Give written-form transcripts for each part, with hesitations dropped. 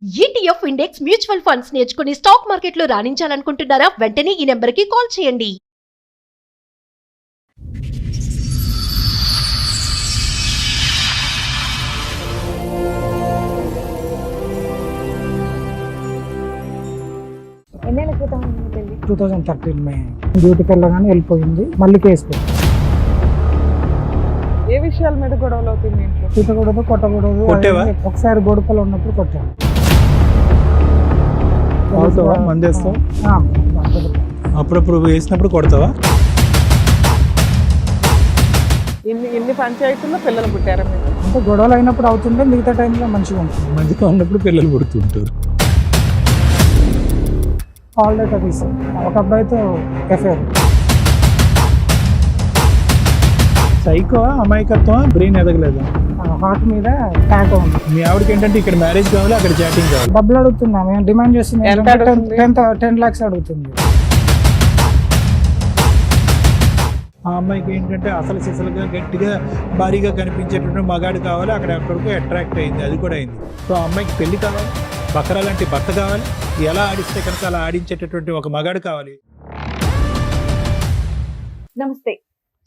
ETF index mutual funds నేర్చుకుని stock మార్కెట్లో రాణించాలనుకుంటున్నారా? వెంటనే ఈ నెంబర్కి కాల్ చేయండి. ఎన్నేళ్ల క్రితం పెళ్లి? 2013 మే డ్యూటీకి వెళ్ళగానే వెళ్ళిపోయింది. మళ్ళీ కేసు పెట్టి ఏ విషయాల మీద గొడవలు అవుతుంది ఇంట్లో? తిట్టకూడదు, కొట్టకూడదు. కొట్టేవా? ఒకసారి గొడవలు ఉన్నప్పుడు కొట్టాను. అవుతావా? మందేస్తావా? ఆ, అప్పుడప్పుడు వేసినప్పుడు కొడతావా? ఇన్ని పంచాయతీల్లో పిల్లలు పుట్టారా మీరు? అంటే గొడవలు అయినప్పుడు అవుతుంటే మిగతా టైంలో మంచిగా ఉంటుంది. మందిగా ఉన్నప్పుడు పిల్లలు పుడుతుంటారు. హాలిడే కదీస్ ఒక అబ్బాయితో ఎఫ్ఐఆర్. సైకో, అమాయకత్వం, బ్రెయిన్ ఎదగలేదు. హార్ట్ మీద ట్యాక్ ఉంది. మీ ఆవిడకి ఏంటంటే ఇక్కడ మ్యారేజ్ కావాలి, అక్కడ చాటింగ్ కావాలి. డబ్బులు అడుగుతున్నా, మేము డిమాండ్ చేస్తుంది ఎంత అడుగుతుంది? 10 lakhs అడుగుతుంది. ఆ అమ్మాయికి ఏంటంటే అసలు సిసలుగా గట్టిగా భారీగా కనిపించేటటువంటి మగాడు కావాలి, అక్కడ అక్కడికి అట్రాక్ట్ అయింది. అది కూడా అయింది. సో ఆ అమ్మాయికి పెళ్లి కావాలి, బకరా లాంటి భర్త కావాలి, ఎలా ఆడిస్తే కనుక అలా ఆడించేటటువంటి ఒక మగాడు కావాలి. నమస్తే.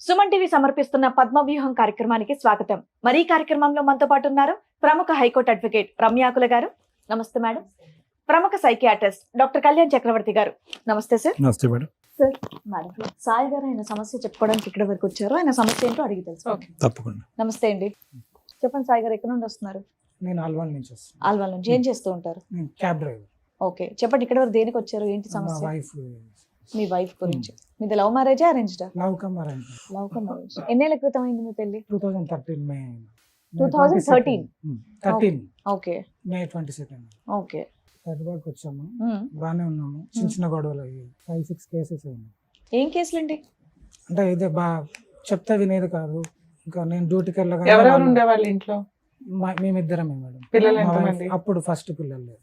సుమన్ టీవీ సమర్పిస్తున్న పద్మవ్యూహం కార్యక్రమానికి స్వాగతం. మరి ఈ కార్యక్రమంలో మనతో పాటు ఉన్నారు ప్రముఖ హైకోర్టు అడ్వకేట్ రమ్యాకుల గారు. నమస్తే మేడం. ప్రముఖ సైకియాట్రిస్ట్ డాక్టర్ కళ్యాణ్ చక్రవర్తి గారు. నమస్తే సార్. నమస్తే మేడం. సార్, మేడం సాయి గారు ఆయన సమస్య చెప్పుకోవడానికి ఇక్కడ వరకు వచ్చారు. ఆయన సమస్య ఏంటో అడిగి తెలుసు. తప్పకుండా. నమస్తే అండి. చెప్పండి సాయి గారు, ఎక్కడ నుండి వస్తున్నారు? నేను ఆల్వాల్ నుంచి వస్తాను. ఆల్వాల్ నుంచి. ఏం చేస్తూ ఉంటారు? నేను క్యాబ్ డ్రైవర్. ఓకే, చెప్పండి ఇక్కడ వరకు దేనికి వచ్చారు, ఏంటి మా సమస్య? వైఫ్ మీ వైఫ్ గురించి. మీది లవ్ మ్యారేజా, అరేంజ్డా? Love come arrange. Love come arrange. ఎన్నేళ్ల క్రితం అయింది మీ పెళ్లి? 2013 మే. 2013? 13 ఓకే మే 22 ఓకే. హైదరాబాద్కి వచ్చాము. బాగానే ఉన్నాము. చిన్న చిన్న గొడవలు అయ్యాయి. 5-6 కేసెస్ అయింది. ఏం కేసులండి? అంటే ఇదే చెప్తే వినేది కాదు. ఇంకా నేను డ్యూటీకి ఎవరెవరు వెళ్ళగా ఉండేవాళ్ళు ఇంట్లో? మేమిద్దరమే మేడం. పిల్లలు మా ఎంతమంది? wife అప్పుడు ఫస్ట్ పిల్లలు లేదు.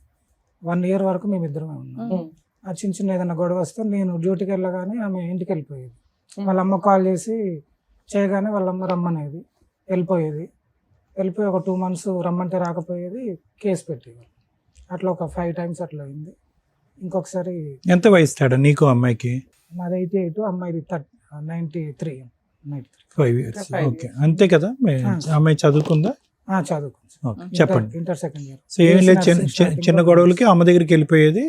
1 year వరకు మేమిద్దరమే ఉన్నాం. ఆ చిన్న చిన్న ఏదైనా గొడవ వస్తే నేను డ్యూటీకి వెళ్ళగానే ఆమె ఇంటికి వెళ్ళిపోయేది. వాళ్ళ అమ్మ కాల్ చేసి చేయగానే వాళ్ళ అమ్మ రమ్మనేది, వెళ్ళిపోయేది. వెళ్ళిపోయి ఒక 2 months రమ్మంటే రాకపోయేది, కేసు పెట్టేది. అట్లా ఒక 5 times అట్లా అయింది. ఇంకొకసారి ఎంత వయసు తేడా నీకు అమ్మాయికి? మాది 88, అమ్మాయిది 93. 5 years. ఓకే, అంతే కదా. అమ్మాయి చదువుకుందా? చదువుకుంది. ఓకే, చెప్పండి. Inter second year. సో ఏం లేదు, చిన్న గొడవలకి అమ్మ దగ్గరికి వెళ్ళిపోయేది,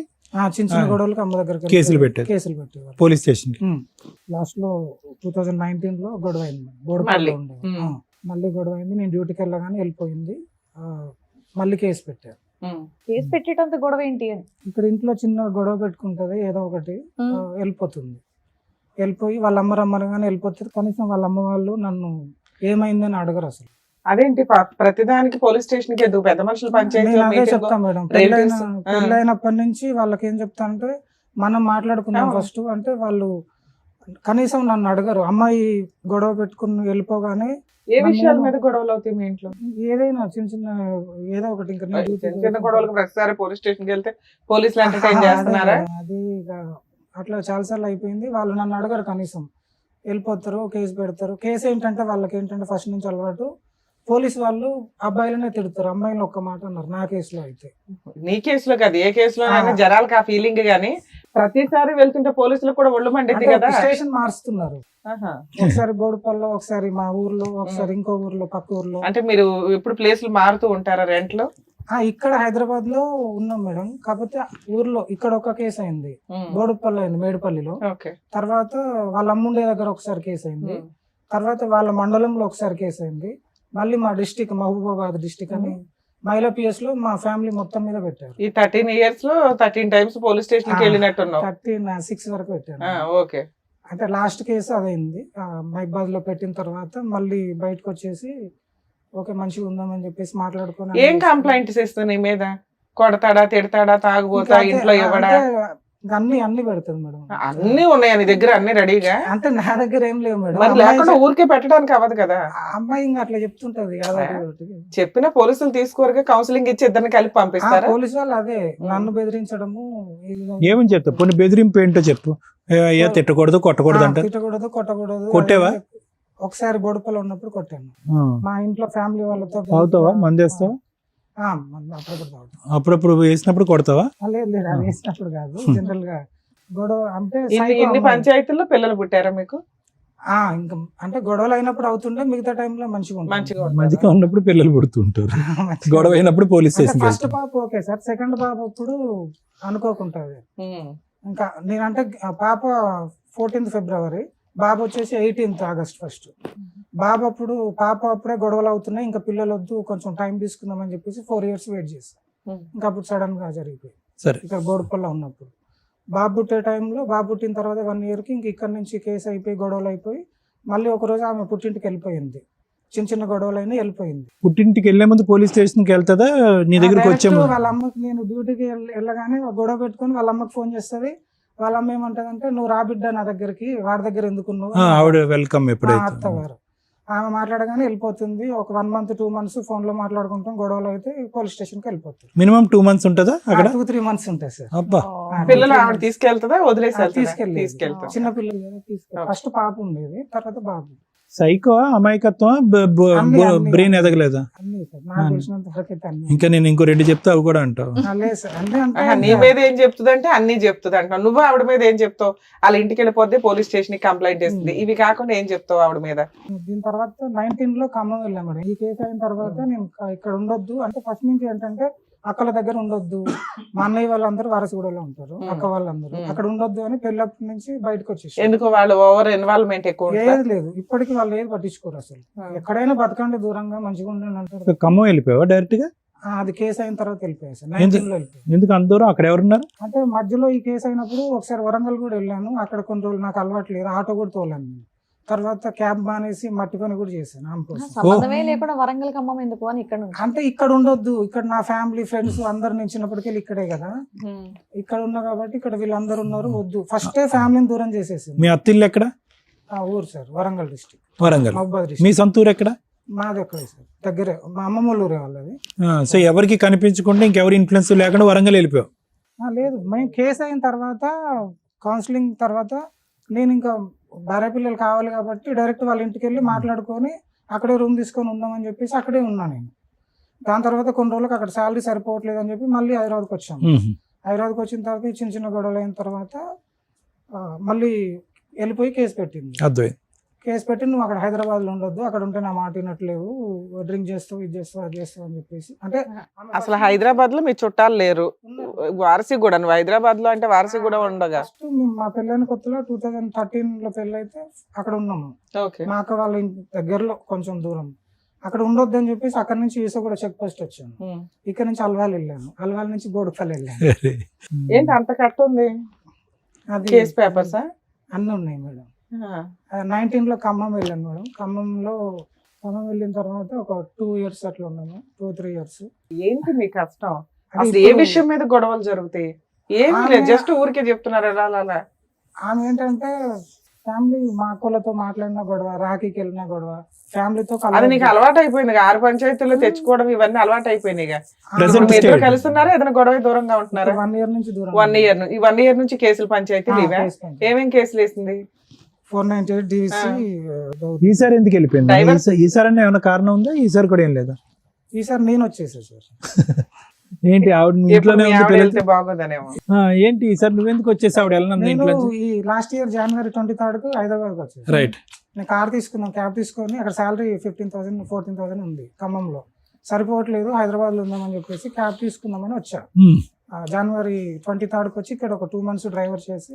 చిన్న చిన్న గొడవలకి అమ్మ దగ్గర కేసులు పెట్టేది. పోలీస్ స్టేషన్ కి. లాస్ట్ లో 2019 లో గొడవ అయింది. బోడుపల్లిలో ఉండేది. మళ్ళీ గొడవ అయింది. నేను డ్యూటీకి వెళ్ళగానే వెళ్ళిపోయింది. మళ్ళీ కేసు పెట్టారు. కేసు పెట్టేటంత గొడవ ఏంటి అని? ఇక్కడ ఇంట్లో చిన్న గొడవ పెట్టుకుంటది, ఏదో ఒకటి వెళ్ళిపోతుంది. వెళ్ళిపోయి వాళ్ళ అమ్మ రమ్మనగానే వెళ్ళిపోతుంది. కనీసం వాళ్ళ అమ్మ వాళ్ళు నన్ను ఏమైందని అడగరు అసలు. అదేంటి ప్రతిదానికి పోలీస్ స్టేషన్ కి ఎందుకు? పెద్ద మనుషులు నేను అదే చెప్తా మేడం. relatives, పెళ్ళైనప్పటి నుంచి వాళ్ళకి ఏం చెప్తా అంటే, మనం మాట్లాడుకుందాం ఫస్ట్ అంటే వాళ్ళు కనీసం నన్ను అడగరు. అమ్మాయి గొడవ పెట్టుకుని వెళ్ళిపోగానే ఏ విషయాల మీద గొడవలు అవుతాయి మీ ఇంట్లో? ఏదైనా చిన్న చిన్న ఏదో ఒకటి. ఇంకా నేను duty చిన్న చిన్న గొడవలకు ప్రతిసారి పోలీస్ స్టేషన్ కి వెళ్తే పోలీసులు ఎంటర్టైన్ చేస్తున్నారా? అది ఇక అట్లా చాలాసార్లు అయిపోయింది. వాళ్ళు నన్ను అడగరు, కనీసం వెళ్ళిపోతారు, కేసు పెడతారు. కేసు ఏంటంటే వాళ్ళకి ఏంటంటే ఫస్ట్ నుంచి అలవాటు, పోలీసు వాళ్ళు అబ్బాయిలనే తిడతారు, అమ్మాయిలు ఒక్క మాట అన్నారు. నా కేసులో అయితే. నీ కేసులో కాదు, ఏ కేసులో జనాలకు ఆ ఫీలింగ్ గానీ ప్రతిసారి వెళ్తుంటే పోలీసులకు కూడా ఒళ్ళు మండిద్ది కదా. స్టేషన్ మారుస్తున్నారు. ఒకసారి బోడుపల్లో, ఒకసారి మా ఊర్లో, ఒకసారి ఇంకో ఊర్లో, పక్క ఊర్లో. అంటే మీరు ఇప్పుడు ప్లేసులు మారుతూ ఉంటారా రెంట్ లో? ఇక్కడ హైదరాబాద్ లో ఉన్నాం మేడం. కాకపోతే ఊర్లో ఇక్కడ ఒక కేసు అయింది, బోడుపల్లి అయింది, మేడిపల్లిలో. తర్వాత వాళ్ళ అమ్ముండే దగ్గర ఒకసారి కేసు అయింది. తర్వాత వాళ్ళ మండలంలో ఒకసారి కేసు అయింది. మళ్ళీ మా డిస్టిక్ మహబూబాబాద్ డిస్టిక్ అని మహిళా పిఎస్ లో మా ఫ్యామిలీ మొత్తం మీద పెట్టారు. ఈ 13 years లో 13 times పోలీస్ స్టేషన్ కి వెళ్ళినట్టున్నావు. 36 వరకు పెట్టారు. ఓకే. అంటే లాస్ట్ కేసు అదైంది. మహిబాద్ లో పెట్టిన తర్వాత మళ్ళీ బయటకు వచ్చేసి ఓకే మంచిగా ఉందామని చెప్పేసి మాట్లాడుకుని. ఏం కంప్లైంట్స్ ఇస్తా నీ మీద? కొడతాడా, తిడతాడా, తాగుబోతా, ఇంట్లో ఇవ్వడా? అన్ని పెడుతుంది మేడం. అన్ని ఉన్నాయా నీ దగ్గర? అన్ని రెడీగా? అంటే నా దగ్గర ఏం లేవు మేడం. మరి లేకుండా ఊరికే పెట్టడానికి అవ్వదు కదా. అమ్మాయి ఇంకా అట్లా చెప్తుంటది. చెప్పిన పోలీసులు తీసుకోరుగా, కౌన్సిలింగ్ ఇచ్చి ఇద్దరిని కలిపి పంపిస్తారా? పోలీసు వాళ్ళు అదే నన్ను బెదిరించడము. ఏమని చెప్తా? కొన్ని బెదిరింపు ఏంటో చెప్పు. అయ్యా తిట్టకూడదు, కొట్టకూడదు అంటే? తిట్టకూడదు, కొట్టకూడదు. కొట్టేవా? ఒకసారి బోడుపల్లి ఉన్నప్పుడు కొట్టాను. మా ఇంట్లో ఫ్యామిలీ వాళ్ళతో. అవుతావా? మందేస్తావా? అప్పుడప్పుడు తాగుతాం. అప్పుడప్పుడు వేసినప్పుడు కొడతావా? లేదు లేదు, అది వేసినప్పుడు కాదు, జనరల్ గా గొడవ అంటే ఇన్ని పంచాయతీల్లో పిల్లలు పుట్టారా మీకు? ఇంకా అంటే గొడవలు అయినప్పుడు అవుతుండే, మిగతా టైంలో మంచిగా ఉంటుంది. మంచిగా మంచిగా ఉన్నప్పుడు పిల్లలు పుడుతుంటారు, గొడవ అయినప్పుడు పోలీస్ స్టేషన్. ఫస్ట్ పాప ఓకే సార్, సెకండ్ పాప అప్పుడు అనుకోకుంటది. ఇంకా నేనంటే పాప 14th ఫిబ్రవరి, బాబు వచ్చేసి 18th ఆగస్ట్ 1. బాబు అప్పుడు పాప అప్పుడే గొడవలు అవుతున్నాయి, ఇంకా పిల్లలు వద్దు కొంచెం టైం తీసుకుందామని చెప్పేసి 4 years వెయిట్ చేస్తాను. ఇంకా అప్పుడు సడన్ గా జరిగిపోయి సరే ఇక్కడ గోడపల్ల ఉన్నప్పుడు బాబు పుట్టే టైంలో, బాబు పుట్టిన తర్వాత 1 yearకి ఇంక ఇక్కడ నుంచి కేసు అయిపోయి గొడవలు అయిపోయి మళ్ళీ ఒక రోజు ఆమె పుట్టింటికి వెళ్ళిపోయింది. చిన్న చిన్న గొడవలు అయినా వెళ్ళిపోయింది. పుట్టింటికి వెళ్లే ముందు పోలీస్ స్టేషన్ కి వెళ్తుందా నీ దగ్గరకు వచ్చే ముందు? వాళ్ళ అమ్మకి నేను డ్యూటీకి వెళ్ళగానే గొడవ పెట్టుకుని వాళ్ళ అమ్మకి ఫోన్ చేస్తుంది. వాళ్ళ అమ్మ ఏమంటదంటే, నువ్వు రా బిడ్డ నా దగ్గరికి, వాడి దగ్గర ఎందుకున్నావు, ఆవిడ వెల్కమ్ ఎప్పుడైతే అత్తగారు ఆమె మాట్లాడగానే వెళ్ళిపోతుంది. ఒక 1 month 2 months ఫోన్ లో మాట్లాడుకుంటాం, గొడవలు అయితే పోలీస్ స్టేషన్ కి వెళ్ళిపోతారు. మినిమం 2 months ఉంటుందా అక్కడ? 2-3 months ఉంటాయి సార్. అబ్బా, పిల్లలు ఆవిడ తీసుకెళ్తుందా వదిలేసి తీసుకెళ్తారు. చిన్న పిల్లలు తీసుకెళ్తారు. ఫస్ట్ పాప ఉండేది, తర్వాత బాబు. సైకో, అమాయకత్వం, బ్రెయిన్ ఎదగలేదా? అన్ని సార్ నాకు తెలిసినంత వరకు అయితే అన్ని. ఇంకా నేను ఇంకో 2 చెప్తే అవి కూడా అంటావు. లేదు సార్, అంటే నీ మీద ఏం చెప్తుంది అంటే అన్ని చెప్తుంది అంటున్నావు. నువ్వు ఆవిడ మీద ఏం చెప్తావు? వాళ్ళ ఇంటికి వెళ్ళిపోతే పోలీస్ స్టేషన్ కి కంప్లైంట్ ఇస్తుంది. ఇవి కాకుండా ఏం చెప్తావు ఆవిడ మీద? దీని తర్వాత 19 లో ఖమ్మం వెళ్ళాం మేడం. ఈ కేసు అయిన తర్వాత నేను ఇక్కడ ఉండొద్దు అంటే, ఫస్ట్ నుంచి ఏంటంటే అక్కల దగ్గర ఉండొద్దు, మా అన్నయ్య వాళ్ళందరూ వారసుగూడలో ఉంటారు, అక్క వాళ్ళందరూ అక్కడ ఉండొద్దు అని పెళ్ళప్పటి నుంచి బయటకు వచ్చేసి. ఎందుకు వాళ్ళు ఓవర్ ఇన్వాల్వ్మెంట్ ఎక్కువ? ఏది లేదు, ఇప్పటికి వాళ్ళు ఏది పట్టించుకోరు అసలు. ఎక్కడైనా బతకండి దూరంగా, మంచిగా ఉండండి అంటారు. ఖమ్మం వెళ్ళిపోయావా డైరెక్ట్ గా? అది కేసు అయిన తర్వాత వెళ్ళిపోయాయి సార్. 19 లో వెళ్ళిపోయాయి. ఎందుకు అంత దూరం? అక్కడ ఎవరున్నారు? అంటే మధ్యలో ఈ కేసు అయినప్పుడు ఒకసారి వరంగల్ కూడా వెళ్ళాను. అక్కడ కొన్ని రోజులు నాకు అలవాటు లేదు, ఆటో కూడా తోలాను నేను. తర్వాత క్యాబ్ మానేసి మట్టి పని కూడా చేశాను. సంబంధమే లేకుండా వరంగల్ ఖమ్మం ఎందుకు అని ఇక్కడ నుంచి. అంటే ఇక్కడ ఉండొద్దు, ఇక్కడ నా ఫ్యామిలీ ఫ్రెండ్స్ అందరు నుంచి చిన్నప్పటికెళ్ళి ఇక్కడే కదా, ఇక్కడ ఉన్నా కాబట్టి ఇక్కడ వీళ్ళందరూ ఉన్నారు, వద్దు. ఫస్ట్ ఫ్యామిలీని దూరం చేసేసి. మీ అత్తిల్లు ఎక్కడ? ఊరు సార్, వరంగల్ డిస్ట్రిక్ట్, వరంగల్. మహబూబాద్ మీ డిస్ట్రిక్ట్. సొంత ఊరు ఎక్కడ? మాది ఎక్కడే సార్, దగ్గరే, మా అమ్మమ్మ ఊరే వాళ్ళది. సో ఎవరికి కనిపించకుండా, ఇంకెవరి ఇన్ఫ్లుయెన్స్ లేకుండా వరంగల్ వెళ్ళిపోయావు? లేదు, మేము కేసు అయిన తర్వాత కౌన్సిలింగ్ తర్వాత నేను ఇంకా భార్య పిల్లలు కావాలి కాబట్టి డైరెక్ట్ వాళ్ళ ఇంటికి వెళ్ళి మాట్లాడుకొని అక్కడే రూమ్ తీసుకొని ఉందామని చెప్పేసి అక్కడే ఉన్నా నేను. దాని తర్వాత కొన్ని రోజులకు అక్కడ శాలరీ సరిపోవట్లేదు అని చెప్పి మళ్ళీ హైదరాబాద్కి వచ్చాము. హైదరాబాద్కి వచ్చిన తర్వాత చిన్న చిన్న గొడవలు అయిన తర్వాత మళ్ళీ వెళ్ళిపోయి కేసు పెట్టింది. అర్థమైంది. కేసు పెట్టి, నువ్వు అక్కడ హైదరాబాద్ లో ఉండొద్దు, అక్కడ ఉంటే నా మాట వినట్లేవు, డ్రింక్ చేస్తావు, ఇది చేస్తావు, అది చేస్తావు అని చెప్పేసి. అంటే అసలు హైదరాబాద్ లో మీ చుట్టాలు లేరు, వారసిగూడ. నువ్వు హైదరాబాద్ లో అంటే వారసిగూడ ఉండగా? మా పెళ్ళైన కొత్తలో 2013 లో పెళ్ళి అయితే అక్కడ ఉన్నాము. మా అక్క వాళ్ళ ఇంటి దగ్గరలో కొంచెం దూరం. అక్కడ ఉండొద్దు అని చెప్పేసి అక్కడ నుంచి ఈసగూడ చెక్ పోస్ట్ వచ్చాను. ఇక్కడ నుంచి అల్వాల్ వెళ్ళాను, అల్వాల్ నుంచి బోడుపల్లి వెళ్ళాను. ఏంటి అంత కట్టుంది? అది కేస్ పేపర్స్ అన్నీ ఉన్నాయి మేడం. 19 లో ఖమ్మం వెళ్ళాను మేడం. ఖమ్మం వెళ్ళిన తర్వాత ఒక 2 years అట్లా ఉన్నాము, 2-3 years. ఏంటి మీ కష్టం? అసలు ఏ విషయం మీద గొడవలు జరుగుతాయి? ఏమి లేదు, జస్ట్ ఊరికే చెప్తున్నారు అలా. ఆమె ఏంటంటే ఫ్యామిలీ, మా అక్కలతో మాట్లాడిన గొడవ, రాఖీకి వెళ్ళిన గొడవ, ఫ్యామిలీతో. అది నీకు అలవాటు అయిపోయింది, 6 పంచాయతీల్లో తెచ్చుకోవడం ఇవన్నీ అలవాటు అయిపోయినాయి. మీ ఇద్దరు కలుస్తున్నారా, ఏదైనా గొడవ దూరంగా ఉంటున్నారా? 1 year నుంచి దూరం. 1 year ఈ 1 year నుంచి కేసులు పంచాయతీలు ఇవే? ఏమేం కేసులు వేసింది? 498 DVC. ఈసారి ఎందుకు వెళ్ళిపోయింది? ఈసారి అన్న ఏమైనా కారణం ఉందా? ఈసారి కూడా ఏం లేదా? ఈసారి నేను వచ్చేసా సార్. ఏంటి ఆవిడ ఇంట్లోనే వెళ్తే బాగోదనేమో. ఏంటి ఈసారి నువ్వెందుకు వచ్చేసి ఆవిడ వెళ్ళిన? ఈ last year January 23rd Hyderabad వచ్చేసి. రైట్. నేను కార్ తీసుకున్నాను, క్యాబ్ తీసుకొని. అక్కడ శాలరీ 15,000 14,000 ఉంది ఖమ్మంలో, సరిపోవట్లేదు, హైదరాబాద్ లో ఉందామని చెప్పేసి క్యాబ్ తీసుకుందామని వచ్చా. January 23rd వచ్చి ఇక్కడ ఒక 2 months డ్రైవర్ చేసి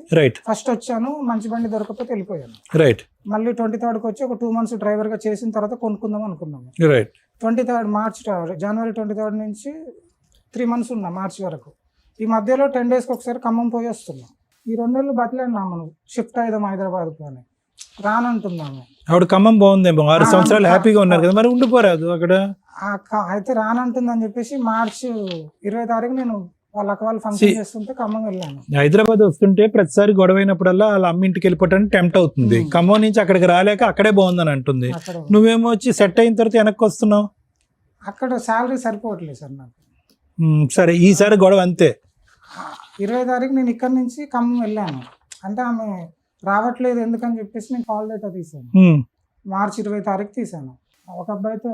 ఫస్ట్ వచ్చాను. మంచి బండి దొరకకపోతే వెళ్ళిపోయాను. రైట్. మళ్ళీ 23rd వచ్చి ఒక 2 months డ్రైవర్ గా చేసిన తర్వాత కొనుక్కుందాం అనుకున్నాము. Right. 23rd March, January 23rd నుంచి 3 months ఉన్నా మార్చి వరకు. ఈ మధ్యలో 10 days ఒకసారి ఖమ్మం పోయి వస్తున్నాం. ఈ 2 నెలలు బతలేన్నాము, నువ్వు షిఫ్ట్ అయిదాం హైదరాబాద్ అని రానంటున్నాము. ఆవిడ ఖమ్మం బాగుందేమో, 6 సంవత్సరాలు హ్యాపీగా ఉన్నారు కదా, మరి ఉండిపోరాదు అక్కడ? అయితే రానంటుందని చెప్పేసి March 20 నేను వాళ్ళ అక్క వాళ్ళు ఫంక్షన్ చేస్తుంటే ఖమ్మం వెళ్ళాను. హైదరాబాద్ వస్తుంటే ప్రతిసారి గొడవ అయినప్పుడల్లా వాళ్ళ అమ్మ ఇంటికి వెళ్ళిపోవడానికి టెంప్ట్ అవుతుంది. ఖమ్మం నుంచి అక్కడికి రాలేక అక్కడే బాగుందని అంటుంది. నువ్వేమో వచ్చి సెట్ అయిన తర్వాత వెనక్కి వస్తున్నావు. అక్కడ శాలరీ సరిపోవట్లేదు సార్ నాకు. సరే, ఈసారి గొడవ అంతే. 20 నేను ఇక్కడ నుంచి ఖమ్మం వెళ్ళాను. అంటే ఆమె రావట్లేదు ఎందుకని చెప్పేసి నేను కాల్ లెటర్ తీసాను. March 20 తీసాను. ఒక అబ్బాయితో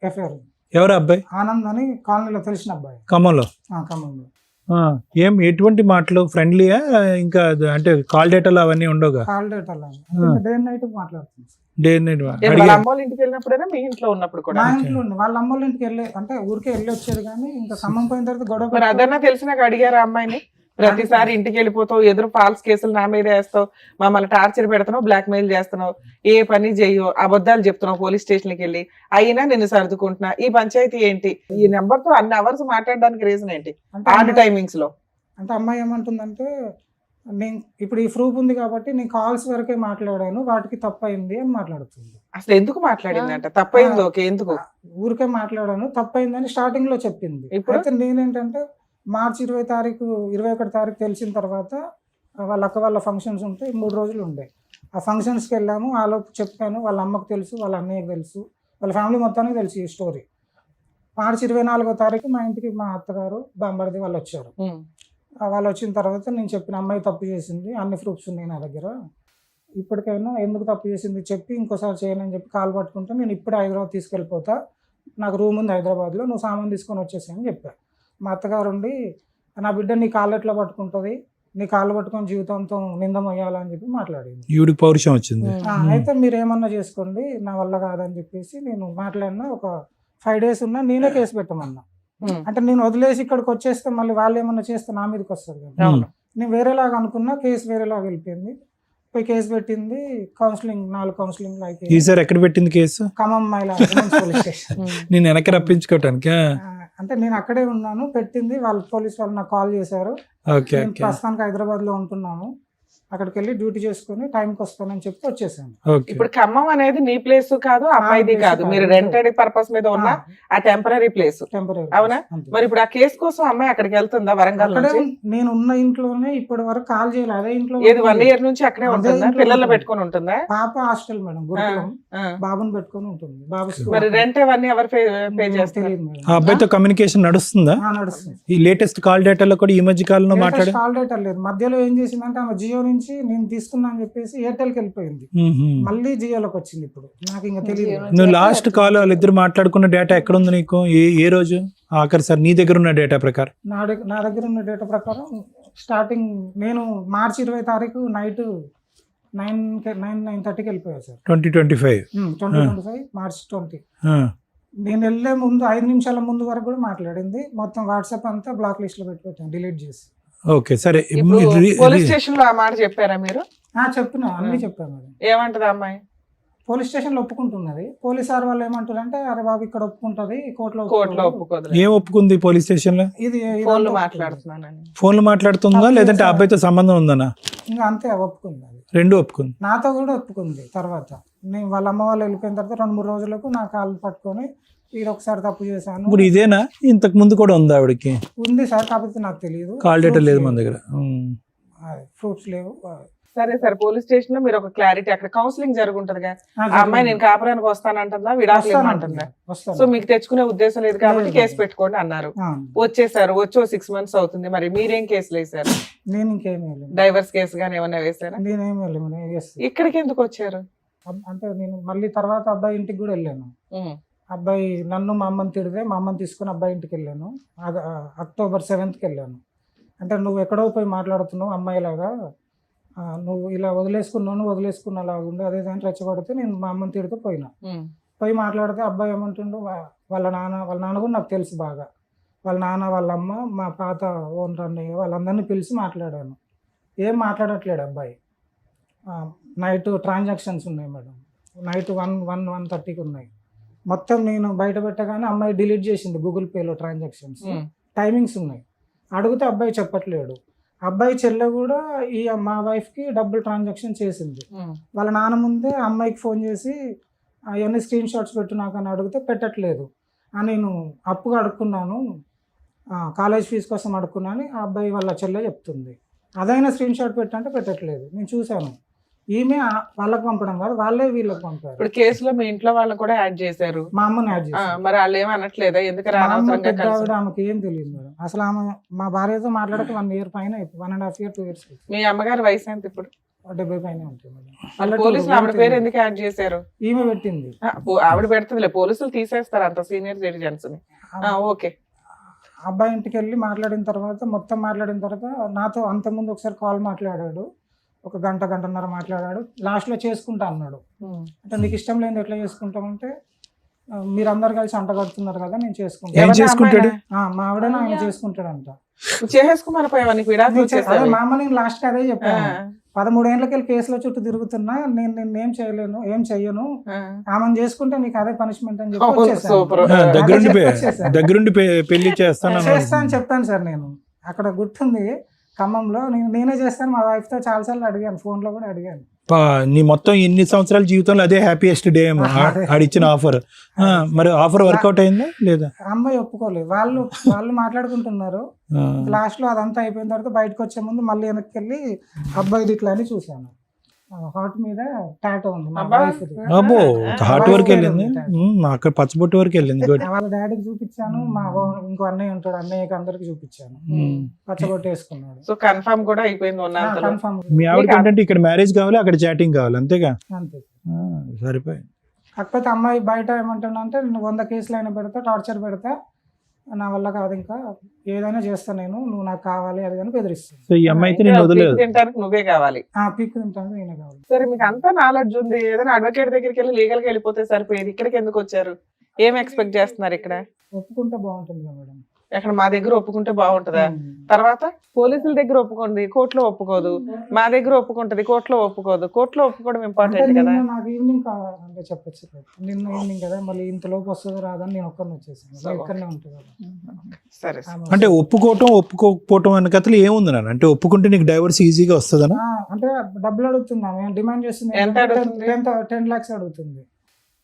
ఎఫ్ఐఆర్ ఎవరు అబ్బాయి? ఆనంద్ అని కాలనీలో తెలిసిన అబ్బాయి. ఖమ్మంలో. ఖమ్మంలో. ఏం ఎటువంటి మాటలు? ఫ్రెండ్లీయా? ఇంకా అంటే కాల్ డేటాలు అవన్నీ ఉండవుగా? కాల్ డేట్ అలా డే నైట్ మాట్లాడుతుంది. డే నైట్ వాళ్ళ అమ్మోళ్ళ ఇంటికి వెళ్ళినప్పుడైనా మీ ఇంట్లో ఉన్నప్పుడు కూడా? మా ఇంట్లో ఉండి వాళ్ళ అమ్మోళ్ళ ఇంటికి వెళ్ళే అంటే ఊరికే వెళ్ళి వచ్చేది, కానీ ఇంకా ఖమ్మం పోయిన తర్వాత గొడవ మరి అదన్నా తెలిసినాక అడిగారా అమ్మాయిని? ప్రతిసారి ఇంటికి వెళ్ళిపోతావు, ఎదురు ఫాల్స్ కేసులు నా మీద వేస్తావు, మమ్మల్ని టార్చర్ పెడుతున్నావు, బ్లాక్ మెయిల్ చేస్తున్నావు, ఏ పని చెయ్యో, అబద్ధాలు చెప్తున్నావు పోలీస్ స్టేషన్కి వెళ్ళి, అయినా నిన్ను సర్దుకుంటున్నా, ఈ పంచాయతీ ఏంటి? ఈ నెంబర్ తో అన్ని అవర్స్ మాట్లాడడానికి రీజన్ ఏంటి? ఆడ్ టైమింగ్స్ లో అంటే అమ్మాయి ఏమంటుందంటే, నేను ఇప్పుడు ఈ ప్రూఫ్ ఉంది కాబట్టి నేను కాల్స్ వరకే మాట్లాడాను, వాటికి తప్పైంది అని మాట్లాడుతుంది. అసలు ఎందుకు మాట్లాడిందంట? తప్పైంది ఓకే, ఎందుకు? ఊరికే మాట్లాడాను, తప్పైందని స్టార్టింగ్ లో చెప్పింది. ఇప్పుడు అయితే నేనేంటంటే మార్చి 21 తారీఖు తెలిసిన తర్వాత వాళ్ళ అక్క వాళ్ళ ఫంక్షన్స్ ఉంటే 3 రోజులు ఉండే. ఆ ఫంక్షన్స్కి వెళ్ళాము, ఆలోపు చెప్పాను, వాళ్ళ అమ్మకు తెలుసు, వాళ్ళ అన్నయ్యకి తెలుసు, వాళ్ళ ఫ్యామిలీ మొత్తానికి తెలుసు ఈ స్టోరీ. మార్చి 24వ తారీఖు మా ఇంటికి మా అత్తగారు బాంబర్ది వాళ్ళు వచ్చారు. వాళ్ళు వచ్చిన తర్వాత నేను చెప్పిన అమ్మాయి తప్పు చేసింది, అన్ని ప్రూఫ్స్ ఉన్నాయి నా దగ్గర, ఇప్పటికైనా ఎందుకు తప్పు చేసింది చెప్పి ఇంకోసారి చేయనని చెప్పి కాలు పట్టుకుంటే నేను ఇప్పుడే హైదరాబాద్ తీసుకెళ్ళిపోతా, నాకు రూమ్ ఉంది హైదరాబాద్లో, నువ్వు సామాన్ తీసుకొని వచ్చేసాయని చెప్పాను. మా అత్తగారు ఉండి, నా బిడ్డ నీ కాళ్ళు ఎట్లా పట్టుకుంటుంది, నీ కాళ్ళు పట్టుకొని జీవితంతో నిందమయ్యాలని చెప్పి మాట్లాడింది. ఈవిడికి పౌరుషం వచ్చింది. అయితే మీరు ఏమన్నా చేసుకోండి, నా వల్ల కాదని చెప్పేసి నేను మాట్లాడినా. ఒక 5 days ఉన్నా నేనే కేసు పెట్టమన్నా. అంటే నేను వదిలేసి ఇక్కడికి వచ్చేస్తే మళ్ళీ వాళ్ళు ఏమన్నా చేస్తే నా మీదకి వస్తుంది కదా. నేను వేరేలాగా అనుకున్నా, కేసు వేరేలాగా వెళ్ళిపోయింది. పోయి కేసు పెట్టింది, కౌన్సిలింగ్ 4 కౌన్సిలింగ్ అయితే. ఈసారి ఎక్కడ పెట్టింది కేసు? ఖమ్మం మహిళా పోలీస్ స్టేషన్. నేను వెనక్కి రప్పించుకోవటానికి. అంటే నేను అక్కడే ఉన్నాను, పెట్టింది. వాళ్ళు పోలీస్ వాళ్ళు నాకు కాల్ చేశారు. నేను ప్రస్తుతానికి హైదరాబాద్ లో ఉంటున్నాను, అక్కడికి వెళ్ళి డ్యూటీ చేసుకుని టైంకి వస్తానని చెప్పి వచ్చేసాను. ఇప్పుడు ఖమ్మం అనేది నీ ప్లేస్ కాదు, అమ్మాయిది కాదు, మీరు రెంటెడ్ పర్పస్ మీద ఉన్న ఆ టెంపరీ ప్లేస్. అవునా? మరి ఇప్పుడు ఆ కేసు కోసం అమ్మాయి అక్కడికి వెళ్తుందా వరంగల్ నుంచి? నేను ఉన్న ఇంట్లోనే ఇప్పటి వరకు కాల్ చేయలేదు. అదే ఇంట్లో ఏది 1 year నుంచి అక్కడే ఉంటుందా? పిల్లలు పెట్టుకుని ఉంటుందా? పాప హాస్టల్ మేడం, గురుకులం, బాబుని పెట్టుకుని ఉంటుంది. బాబు మరి రెంట్ అవన్నీ ఎవరు పే చేస్తారు? ఆ అబ్బాయితో కమ్యూనికేషన్ నడుస్తుందా? నడుస్తుంది. ఈ లేటెస్ట్ కాల్ డేటాలో కూడా ఈ మధ్య కాలంలో మాట్లాడే కాల్ డేటా లేదు. మధ్యలో ఏం చేసిందంటే ఆమె జియో నుంచి నేను తీసుకున్నా అని చెప్పేసి ఎయిర్టెల్కి వెళ్ళిపోయింది, మళ్ళీ జియోలోకి వచ్చింది. ఇప్పుడు నాకు ఇంకా తెలియదు. నువ్వు లాస్ట్ కాల్ వాళ్ళిద్దరు మాట్లాడుకున్న డేటా ఎక్కడ ఉంది నీకు? ఏ రోజు ఆఖరి సార్ నీ దగ్గర ఉన్న డేటా ప్రకారం? నా దగ్గర ఉన్న డేటా ప్రకారం స్టార్టింగ్ నేను మార్చి 20 తారీఖు నైట్ 9:30కి వెళ్ళిపోయా సార్. 2025 మార్చి 20. నేను వెళ్ళే ముందు 5 నిమిషాల ముందు వరకు కూడా మాట్లాడింది. మొత్తం వాట్సాప్ అంతా బ్లాక్ లిస్ట్ లో పెట్టాను, డిలీట్ చేసి. ఓకే సరే. పోలీస్ స్టేషన్ లో ఆ మాట చెప్పారా మీరు? చెప్పినా, అన్ని చెప్పాను మేడం. ఏమంటది అమ్మాయి? పోలీస్ స్టేషన్ లో ఒప్పుకుంటున్నది. పోలీస్ సార్ వాళ్ళు ఏమంటారు అంటే, అరే బాబు ఇక్కడ ఒప్పుకుంటది, కోర్టులో ఒప్పుకోదు. ఏం ఒప్పుకుంది పోలీస్ స్టేషన్ లో? ఇది ఫోన్లు మాట్లాడుతున్నానని. ఫోన్లు మాట్లాడుతుందా లేదంటే అబ్బాయితో సంబంధం ఉందనా? ఇంకా అంతే, ఒప్పుకుంది. అది 2 ఒప్పుకుంది. నాతో కూడా ఒప్పుకుంది. తర్వాత నేను వాళ్ళ అమ్మ వాళ్ళు వెళ్ళిపోయిన తర్వాత 2-3 రోజులకు నా కాళ్ళు పట్టుకొని, ఇది ఒకసారి తప్పు చేశాను. ఇప్పుడు ఇదేనా? ఇంతకు ముందు కూడా ఉంది ఆవిడకి? ఉంది సార్, కాకపోతే నాకు తెలియదు. కాల్ డేటా లేదు మన దగ్గర, ప్రూఫ్స్ లేవు. సరే సార్, పోలీస్ స్టేషన్ లో మీరు ఒక క్లారిటీ, అక్కడ కౌన్సిలింగ్ జరుగుంటదిగా, ఆ అమ్మాయి నేను కాపురానికి వస్తానంటుందా, విడాకులు ఇవ్వమంటుందా? సో మీకు తెచ్చుకునే ఉద్దేశం లేదు కాబట్టి కేసు పెట్టుకోండి అన్నారు. వచ్చేసారు, వచ్చి 6 months అవుతుంది. మరి మీరేం కేసులు వేసారు? నేను ఇంకేమీ డైవర్స్ కేసు గానీ ఏమన్నా వేసారా? నేనేమి ఇక్కడికి ఎందుకు వచ్చారు? అంటే నేను మళ్ళీ తర్వాత అబ్బాయి ఇంటికి కూడా వెళ్ళాను. అబ్బాయి నన్ను మా అమ్మని తిడితే మా అమ్మని తీసుకుని అబ్బాయి ఇంటికి వెళ్ళాను. October 7th వెళ్ళాను. అంటే నువ్వు ఎక్కడో పోయి మాట్లాడుతున్నావు అమ్మాయిలాగా, నువ్వు ఇలా వదిలేసుకున్నలాగా ఉండి అదే దాన్ని రెచ్చగొడితే నేను మా అమ్మని తిడితే పోయి మాట్లాడితే అబ్బాయి ఏమంటుండో, వాళ్ళ నాన్న కూడా నాకు తెలుసు బాగా. వాళ్ళ నాన్న, వాళ్ళ అమ్మ, మా పాత ఓనర్ అన్నయ్య వాళ్ళందరినీ పిలిచి మాట్లాడాను. ఏం మాట్లాడట్లేడు అబ్బాయి. నైట్ ట్రాన్సాక్షన్స్ ఉన్నాయి మేడం, నైట్ 1:30కి ఉన్నాయి. మొత్తం నేను బయట పెట్టగానే అమ్మాయి డిలీట్ చేసింది గూగుల్ పేలో ట్రాన్సాక్షన్స్. టైమింగ్స్ ఉన్నాయి. అడిగితే అబ్బాయి చెప్పట్లేడు. అబ్బాయి చెల్లె కూడా మా వైఫ్కి డబ్బులు ట్రాన్సాక్షన్ చేసింది. వాళ్ళ నాన్న ముందే అమ్మాయికి ఫోన్ చేసి అవన్నీ స్క్రీన్ షాట్స్ పెట్టు నాకు అని అడిగితే పెట్టట్లేదు. నేను అప్పుగా అడుక్కున్నాను, కాలేజ్ ఫీజు కోసం అడుక్కున్నాను ఆ అబ్బాయి వాళ్ళ చెల్లె చెప్తుంది. అదైనా స్క్రీన్ షాట్ పెట్టంటే పెట్టట్లేదు. నేను చూశాను. ఈమె వాళ్ళకి పంపడం కాదు, వాళ్ళే వీళ్ళకి పంపారు. ఇప్పుడు కేసులో మీ ఇంట్లో వాళ్ళని కూడా యాడ్ చేశారు, మా అమ్మని యాడ్ చేశారు. మరి వాళ్ళు ఏమనట్లేదా? ఎందుకంటే ఆమెకి ఏం తెలియదు మేడం. అసలు ఆమె మా భార్యతో మాట్లాడక 1 year పైన, 1.5 years 2 years. మీ అమ్మగారి వయసు ఎంత ఇప్పుడు? 70 పైన ఉంటాయి మేడం. మరి పోలీసులు ఆవిడ పేరు ఎందుకు యాడ్ చేశారు? ఈమె పెట్టింది. ఆవిడ పెడుతుందిలే, పోలీసులు తీసేస్తారు అంత సీనియర్ సిటిజన్స్ ని. ఓకే. అబ్బాయి ఇంటికి వెళ్ళి మాట్లాడిన తర్వాత మాట్లాడిన తర్వాత నాతో అంతకుముందు ఒకసారి కాల్ మాట్లాడాడు, ఒక గంటన్నర మాట్లాడాడు. లాస్ట్లో చేసుకుంటా అన్నాడు. అంటే నీకు ఇష్టం లేని ఎట్లా చేసుకుంటామంటే మీరు అందరు కలిసి అంటగడుతున్నారు కదా, నేను ఏం చేసుకుంటాను. చేసుకుంటాడు? మా ఆవిడనే ఆయన చేసుకుంటాడంట. చేసేసుకోమని పోయావా? నీకు విడాకులు వచ్చేసాయి? మా అమ్మ నేను లాస్ట్ అదే చెప్పాను. 13 ఏళ్ళకి వెళ్ళి కేసుల చుట్టూ తిరుగుతున్నా, నేను ఏం చేయలేను, ఏం చెయ్యను, ఆమెను చేసుకుంటే నీకు అదే పనిష్మెంట్ అని చెప్పి వచ్చేసాను. సూపర్. దగ్గరుండి పెళ్లి చేస్తాను చేస్తా అని చెప్పాను సార్. నేను అక్కడ గుర్తుంది ఖమ్మంలో, నేనే చేస్తాను. మా వైఫ్ తో చాలా సార్లు అడిగాను, ఫోన్ లో కూడా అడిగాను. నీ మొత్తం ఎన్ని సంవత్సరాల జీవితంలో అదే హ్యాపీయెస్ట్ డే ఏమో ఆడిచ్చిన ఆఫర్. మరి ఆఫర్ వర్కౌట్ అయిందా లేదా? అమ్మాయి ఒప్పుకోలేదు. వాళ్ళు మాట్లాడుకుంటున్నారు. లాస్ట్ లో అదంతా అయిపోయిన తర్వాత బయటకు వచ్చే ముందు మళ్ళీ వెనక్కి వెళ్ళి అబ్బాయిది ఇట్లా అని చూసాను. హార్ట్ మీద టాటో ఉంది. అబ్బో, హార్ట్ వరకు వెళ్ళింది. అక్కడ పచ్చబొట్టు వరకు వెళ్ళింది. వాళ్ళ డాడీకి చూపించాను, మా ఇంకో అన్నయ్య ఉంటాడు, అన్నయ్యకి అందరికి చూపించాను. పచ్చబొట్టు వేసుకున్నాడు. సో కన్ఫర్మ్ కూడా అయిపోయింది. కన్ఫర్మ్. మీ ఆవిడకి ఏంటంటే ఇక్కడ మ్యారేజ్ కావాలి, అక్కడ చాటింగ్ కావాలి, అంతేగా? అంతే. సరిపోయి. కాకపోతే అమ్మాయి బయట ఏమంటున్నా అంటే, నేను 100 కేసులు అయినా పెడతా, టార్చర్ పెడతా, నా వల్ల కాదు, ఇంకా ఏదైనా చేస్తాను నేను, నువ్వు నాకు కావాలి అది అని బెదిరిస్తాను. సో ఈ అమ్మాయి అయితే నేను వదిలేదు. తింటానికి నువ్వే కావాలి. పీక్ తింటాను నేనే కావాలి. సరే, మీకు అంతా నాలెడ్జ్ ఉంది, ఏదైనా అడ్వకేట్ దగ్గరికి వెళ్ళి లీగల్ గా వెళ్ళిపోతే సరిపోయేది. ఇక్కడికి ఎందుకు వచ్చారు? ఏం ఎక్స్పెక్ట్ చేస్తున్నారు ఇక్కడ? ఒప్పుకుంటే బాగుంటుంది కదా మేడం. ఎక్కడ మా దగ్గర ఒప్పుకుంటే బాగుంటుందా? తర్వాత పోలీసుల దగ్గర ఒప్పుకోండి, కోర్టులో ఒప్పుకోదు. మా దగ్గర ఒప్పుకుంటది, కోర్టులో ఒప్పుకోదు. కోర్టులో ఒప్పుకోవడం ఇంపార్టెంట్ కదా. నాకు ఈవినింగ్ అంటే చెప్పచ్చు, నిన్న ఈవినింగ్ కదా, మళ్ళీ ఇంతలోపు వస్తుందో రాదని నేను ఒక్కరిని వచ్చేసాను. ఇక్కడనే ఉంటుంది. సరే. అంటే ఒప్పుకోకపోవటం అనే కథలు ఏముంది నాన్న? అంటే ఒప్పుకుంటే నీకు డైవర్స్ ఈజీగా వస్తుందనా? అంటే డబ్బులు అడుగుతుందా, డిమాండ్ చేస్తుంది. ఎంత అడుగుతుంది? 10 lakhs అడుగుతుంది.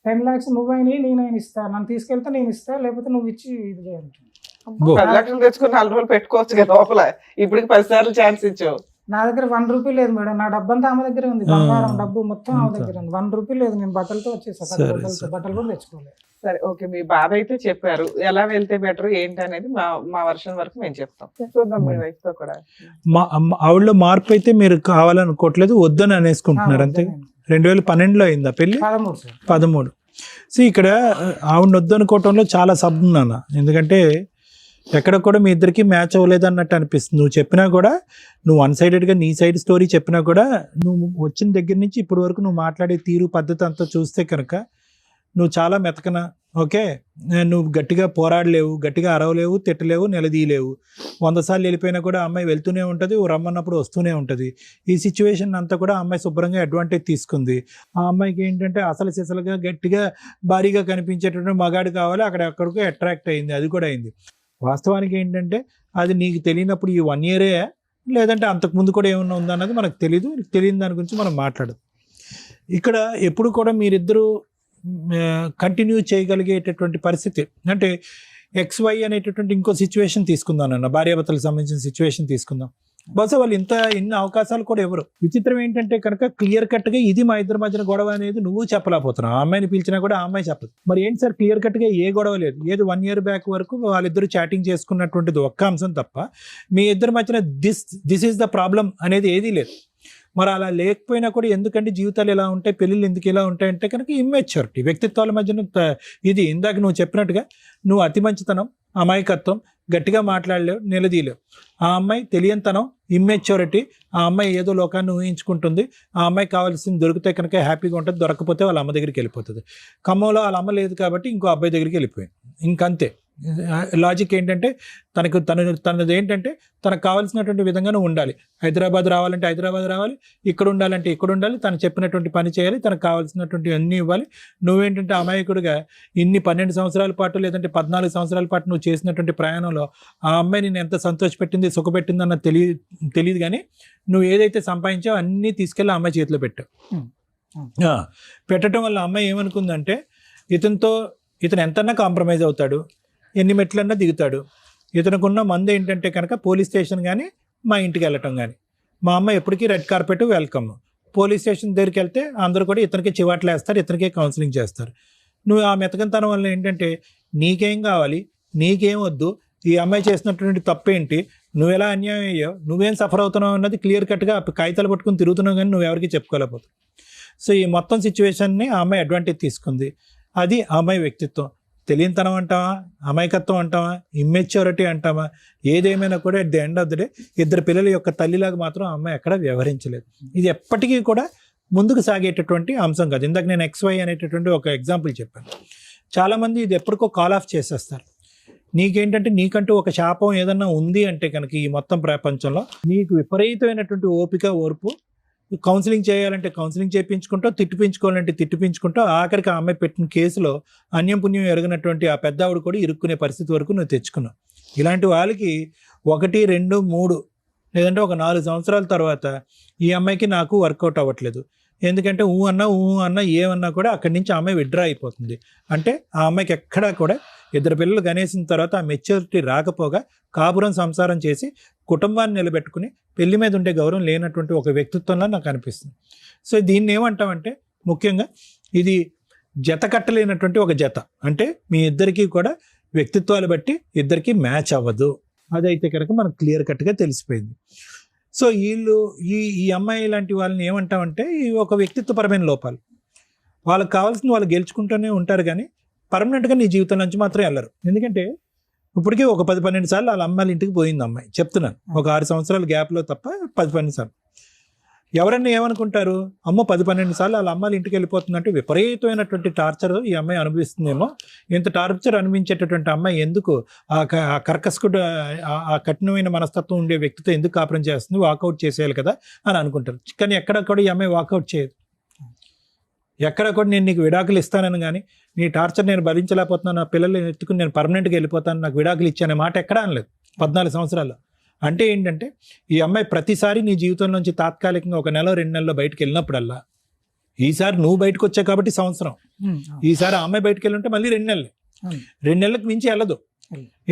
10 lakhs నువ్వైనా నేనైనా ఇస్తా, నన్ను తీసుకెళ్తే నేను ఇస్తా, లేకపోతే నువ్వు ఇచ్చి ఇది చేయండి. 10 లక్షలు తెచ్చుకుని 4 రోజులు పెట్టుకోవచ్చు కదా లోపల. ఇప్పటికి 10 సార్లు ఛాన్స్ ఇచ్చావు. నా దగ్గర 1 రూపీ లేదు మేడం. నా డబ్బంతా ఆమె దగ్గర ఉంది. బంగారం డబ్బు మొత్తం ఆమె దగ్గర ఉంది. 1 రూపీ లేదు. నేను బట్టలతో వచ్చేసాను. బట్టలు కూడా తెచ్చుకోలేదు. సరే, ఓకే. మీ బాధ అయితే చెప్పారు. ఎలా వెళ్తే బెటర్ ఏంటి అనేది మా వర్షన్ వరకు మేము చెప్తాం. చూద్దాం మీ వైఫ్ తో కూడా. ఆవిడలో మార్పు అయితే మీరు కావాలనుకోవట్లేదు, వద్దని అనేసుకుంటున్నారు అంతే. 2012లో అయిందా పెళ్లి? 13. సో ఇక్కడ ఆవిడ వద్దనుకోవటంలో చాలా సబ్ నాన్న. ఎందుకంటే ఎక్కడ కూడా మీ ఇద్దరికి మ్యాచ్ అవ్వలేదు అన్నట్టు అనిపిస్తుంది. నువ్వు చెప్పినా కూడా, నువ్వు 1 sidedగా నీ సైడ్ స్టోరీ చెప్పినా కూడా, నువ్వు వచ్చిన దగ్గర నుంచి ఇప్పటి వరకు నువ్వు మాట్లాడే తీరు పద్ధతి అంతా చూస్తే కనుక నువ్వు చాలా మెతకన. ఓకే, నువ్వు గట్టిగా పోరాడలేవు, గట్టిగా అరవలేవు, తిట్టలేవు, నిలదీయలేవు. 100 సార్లు వెళ్ళిపోయినా కూడా అమ్మాయి వెళ్తూనే ఉంటుంది, రమ్మన్నప్పుడు వస్తూనే ఉంటుంది. ఈ సిచ్యువేషన్ అంతా కూడా అమ్మాయి శుభ్రంగా అడ్వాంటేజ్ తీసుకుంది. ఆ అమ్మాయికి ఏంటంటే అసలు సిసలుగా గట్టిగా భారీగా కనిపించేటటువంటి మగాడు కావాలి, అక్కడికి అట్రాక్ట్ అయింది. అది కూడా అయింది. వాస్తవానికి ఏంటంటే అది నీకు తెలియనప్పుడు ఈ 1 year లేదంటే అంతకుముందు కూడా ఏమన్నా ఉందన్నది మనకు తెలియదు. తెలియని దాని గురించి మనం మాట్లాడదు. ఇక్కడ ఎప్పుడు కూడా మీరిద్దరూ కంటిన్యూ చేయగలిగేటటువంటి పరిస్థితి అంటే XY అనేటటువంటి ఇంకో సిచ్యువేషన్ తీసుకుందాం అన్న, భార్యాభర్తలకు సంబంధించిన సిచ్యువేషన్ తీసుకుందాం. బహుశా వాళ్ళు ఇన్ని అవకాశాలు కూడా ఎవరు. విచిత్రం ఏంటంటే కనుక క్లియర్ కట్గా ఇది మా ఇద్దరి మధ్యన గొడవ అనేది నువ్వు చెప్పలేకపోతున్నావు. ఆ అమ్మాయిని పిలిచినా కూడా ఆ అమ్మాయి చెప్పదు. మరి ఏంటి సార్, క్లియర్ కట్గా ఏ గొడవ లేదు. ఏది 1 year బ్యాక్ వరకు వాళ్ళిద్దరు చాటింగ్ చేసుకున్నటువంటిది ఒక్క అంశం తప్ప మీ ఇద్దరి మధ్యన దిస్ ఈస్ ద ప్రాబ్లం అనేది ఏదీ లేదు. మరి అలా లేకపోయినా కూడా ఎందుకంటే జీవితాలు ఎలా ఉంటాయి, పెళ్ళిళ్ళు ఎందుకు ఇలా ఉంటాయంటే కనుక ఇమ్మెచ్యూరిటీ, వ్యక్తిత్వాల మధ్యన ఇది ఇందాక నువ్వు చెప్పినట్టుగా నువ్వు అతి మంచితనం, అమాయకత్వం, గట్టిగా మాట్లాడలేవు, నిలదీయలేవు. ఆ అమ్మాయి తెలియనితనం, ఇమ్మెచ్యూరిటీ. ఆ అమ్మాయి ఏదో లోకాన్ని ఊహించుకుంటుంది. ఆ అమ్మాయి కావాల్సింది దొరికితే కనుక హ్యాపీగా ఉంటుంది, దొరకపోతే వాళ్ళ అమ్మ దగ్గరికి వెళ్ళిపోతుంది. ఖమ్మంలో వాళ్ళ అమ్మ లేదు కాబట్టి ఇంకో అబ్బాయి దగ్గరికి వెళ్ళిపోయింది. ఇంకంతే. లాజిక్ ఏంటంటే తనది ఏంటంటే తనకు కావాల్సినటువంటి విధంగా నువ్వు ఉండాలి. హైదరాబాద్ రావాలంటే హైదరాబాద్ రావాలి, ఇక్కడ ఉండాలంటే ఇక్కడ ఉండాలి, తను చెప్పినటువంటి పని చేయాలి, తనకు కావాల్సినటువంటి అన్నీ ఇవ్వాలి. నువ్వేంటంటే అమాయకుడిగా ఇన్ని 12 సంవత్సరాల పాటు లేదంటే 14 సంవత్సరాల పాటు నువ్వు చేసినటువంటి ప్రయాణంలో ఆ అమ్మాయి నేను ఎంత సంతోషపెట్టింది, సుఖపెట్టింది అన్న తెలియదు. కానీ నువ్వు ఏదైతే సంపాదించావో అన్నీ తీసుకెళ్ళి ఆ అమ్మాయి చేతిలో పెట్టావు. పెట్టడం వల్ల అమ్మాయి ఏమనుకుందంటే ఇతను ఎంతన్నా కాంప్రమైజ్ అవుతాడు, ఎన్ని మెట్లన్నా దిగుతాడు. ఇతనుకున్న మంది ఏంటంటే కనుక పోలీస్ స్టేషన్ కానీ మా ఇంటికి వెళ్ళటం కానీ. మా అమ్మ ఎప్పటికీ red carpet welcome. Police station దగ్గరికి వెళ్తే అందరూ కూడా ఇతనికి చివాట్లు వేస్తారు, ఇతనికే కౌన్సిలింగ్ చేస్తారు. నువ్వు ఆ మెతకంతనం వల్ల ఏంటంటే నీకేం కావాలి, నీకేం వద్దు, ఈ అమ్మాయి చేసినటువంటి తప్పేంటి, నువ్వు ఎలా అన్యాయం అయ్యావు, నువ్వేం సఫర్ అవుతున్నావు అన్నది క్లియర్ కట్గా కాగితాలు పట్టుకుని తిరుగుతున్నావు కానీ నువ్వు ఎవరికి చెప్పుకోలేకపోతావు. సో ఈ మొత్తం సిచ్యువేషన్ని ఆ అమ్మాయి అడ్వాంటేజ్ తీసుకుంది. అది ఆ అమ్మాయి వ్యక్తిత్వం. తెలియనితనం అంటావా, అమాయకత్వం అంటావా, ఇమ్మెచ్యూరిటీ అంటావా, ఏదేమైనా కూడా at the end of the day ఇద్దరు పిల్లల యొక్క తల్లిలాగా మాత్రం ఆ అమ్మాయి ఎక్కడ వ్యవహరించలేదు. ఇది ఎప్పటికీ కూడా ముందుకు సాగేటటువంటి అంశం కాదు. ఇందాక నేను XY అనేటటువంటి ఒక ఎగ్జాంపుల్ చెప్పాను. చాలామంది ఇది ఎప్పటికో కాల్ ఆఫ్ చేసేస్తారు. నీకేంటంటే నీకంటూ ఒక శాపం ఏదన్నా ఉంది అంటే కనుక ఈ మొత్తం ప్రపంచంలో నీకు విపరీతమైనటువంటి ఓపిక, ఓర్పు, కౌన్సిలింగ్ చేయాలంటే కౌన్సిలింగ్ చేయించుకుంటావు, తిట్టిపించుకోవాలంటే తిట్టిపించుకుంటావు. ఆఖరికి ఆ అమ్మాయి పెట్టిన కేసులో అన్యం పుణ్యం ఎరగనటువంటి ఆ పెద్ద ఆవిడ కూడా ఇరుక్కునే పరిస్థితి వరకు నువ్వు తెచ్చుకున్నావు. ఇలాంటి వాళ్ళకి 1, 2, 3 లేదంటే ఒక 4 సంవత్సరాల తర్వాత ఈ అమ్మాయికి నాకు వర్కౌట్ అవ్వట్లేదు, ఎందుకంటే ఊ అన్నా ఏమన్నా కూడా అక్కడి నుంచి ఆ అమ్మాయి విత్డ్రా అయిపోతుంది. అంటే ఆ అమ్మాయికి ఎక్కడా కూడా ఇద్దరు పిల్లలు కనేసిన తర్వాత ఆ మెచ్యూరిటీ రాకపోగా కాపురం సంసారం చేసి కుటుంబాన్ని నిలబెట్టుకుని పెళ్లి మీద ఉండే గౌరవం లేనటువంటి ఒక వ్యక్తిత్వంలో నాకు అనిపిస్తుంది. సో దీన్ని ఏమంటామంటే ముఖ్యంగా ఇది జత కట్టలేనటువంటి ఒక జత. అంటే మీ ఇద్దరికీ కూడా వ్యక్తిత్వాలు బట్టి ఇద్దరికి మ్యాచ్ అవ్వదు. అదైతే కనుక మనకు క్లియర్ కట్గా తెలిసిపోయింది. సో వీళ్ళు ఈ అమ్మాయి లాంటి వాళ్ళని ఏమంటామంటే ఈ ఒక వ్యక్తిత్వపరమైన లోపాలు. వాళ్ళకి కావాల్సింది వాళ్ళు గెలుచుకుంటూనే ఉంటారు కానీ పర్మనెంట్గా నీ జీవితం నుంచి మాత్రం వెళ్ళరు. ఎందుకంటే ఇప్పటికే ఒక 10-12 సార్లు వాళ్ళ అమ్మాయిల ఇంటికి పోయింది అమ్మాయి, చెప్తున్నాను. ఒక 6 సంవత్సరాల గ్యాప్లో తప్ప 10-12 సార్లు. ఎవరన్నా ఏమనుకుంటారు, అమ్మో 10-12 సార్లు వాళ్ళ అమ్మాయిల ఇంటికి వెళ్ళిపోతుందంటే విపరీతమైనటువంటి టార్చర్ ఈ అమ్మాయి అనుభవిస్తుందేమో, ఇంత టార్చర్ అనుభవించేటటువంటి అమ్మాయి ఎందుకు ఆ కర్కశకుడు ఆ కఠినమైన మనస్తత్వం ఉండే వ్యక్తితో ఎందుకు కాపురం చేస్తుంది, వాకౌట్ చేసేయాలి కదా అని అనుకుంటారు. కానీ ఎక్కడ కూడా ఈ అమ్మాయి వాకౌట్ చేయదు. ఎక్కడ కూడా నేను నీకు విడాకులు ఇస్తానని కానీ నీ టార్చర్ నేను భరించలేకపోతున్నాను, నా పిల్లల్ని ఎత్తుకుని నేను పర్మనెంట్గా వెళ్ళిపోతాను, నాకు విడాకులు ఇచ్చానే మాట ఎక్కడా అనలేదు 14 సంవత్సరాల్లో. అంటే ఏంటంటే ఈ అమ్మాయి ప్రతిసారి నీ జీవితంలోంచి తాత్కాలికంగా 1 నెల 2 నెలల్లో బయటకు వెళ్ళినప్పుడల్లా, ఈసారి నువ్వు బయటకు వచ్చావు కాబట్టి సంవత్సరం, ఈసారి ఆ అమ్మాయి బయటకు వెళ్ళుంటే మళ్ళీ 2 నెలలు, 2 నెలలకు మించి వెళ్ళదు.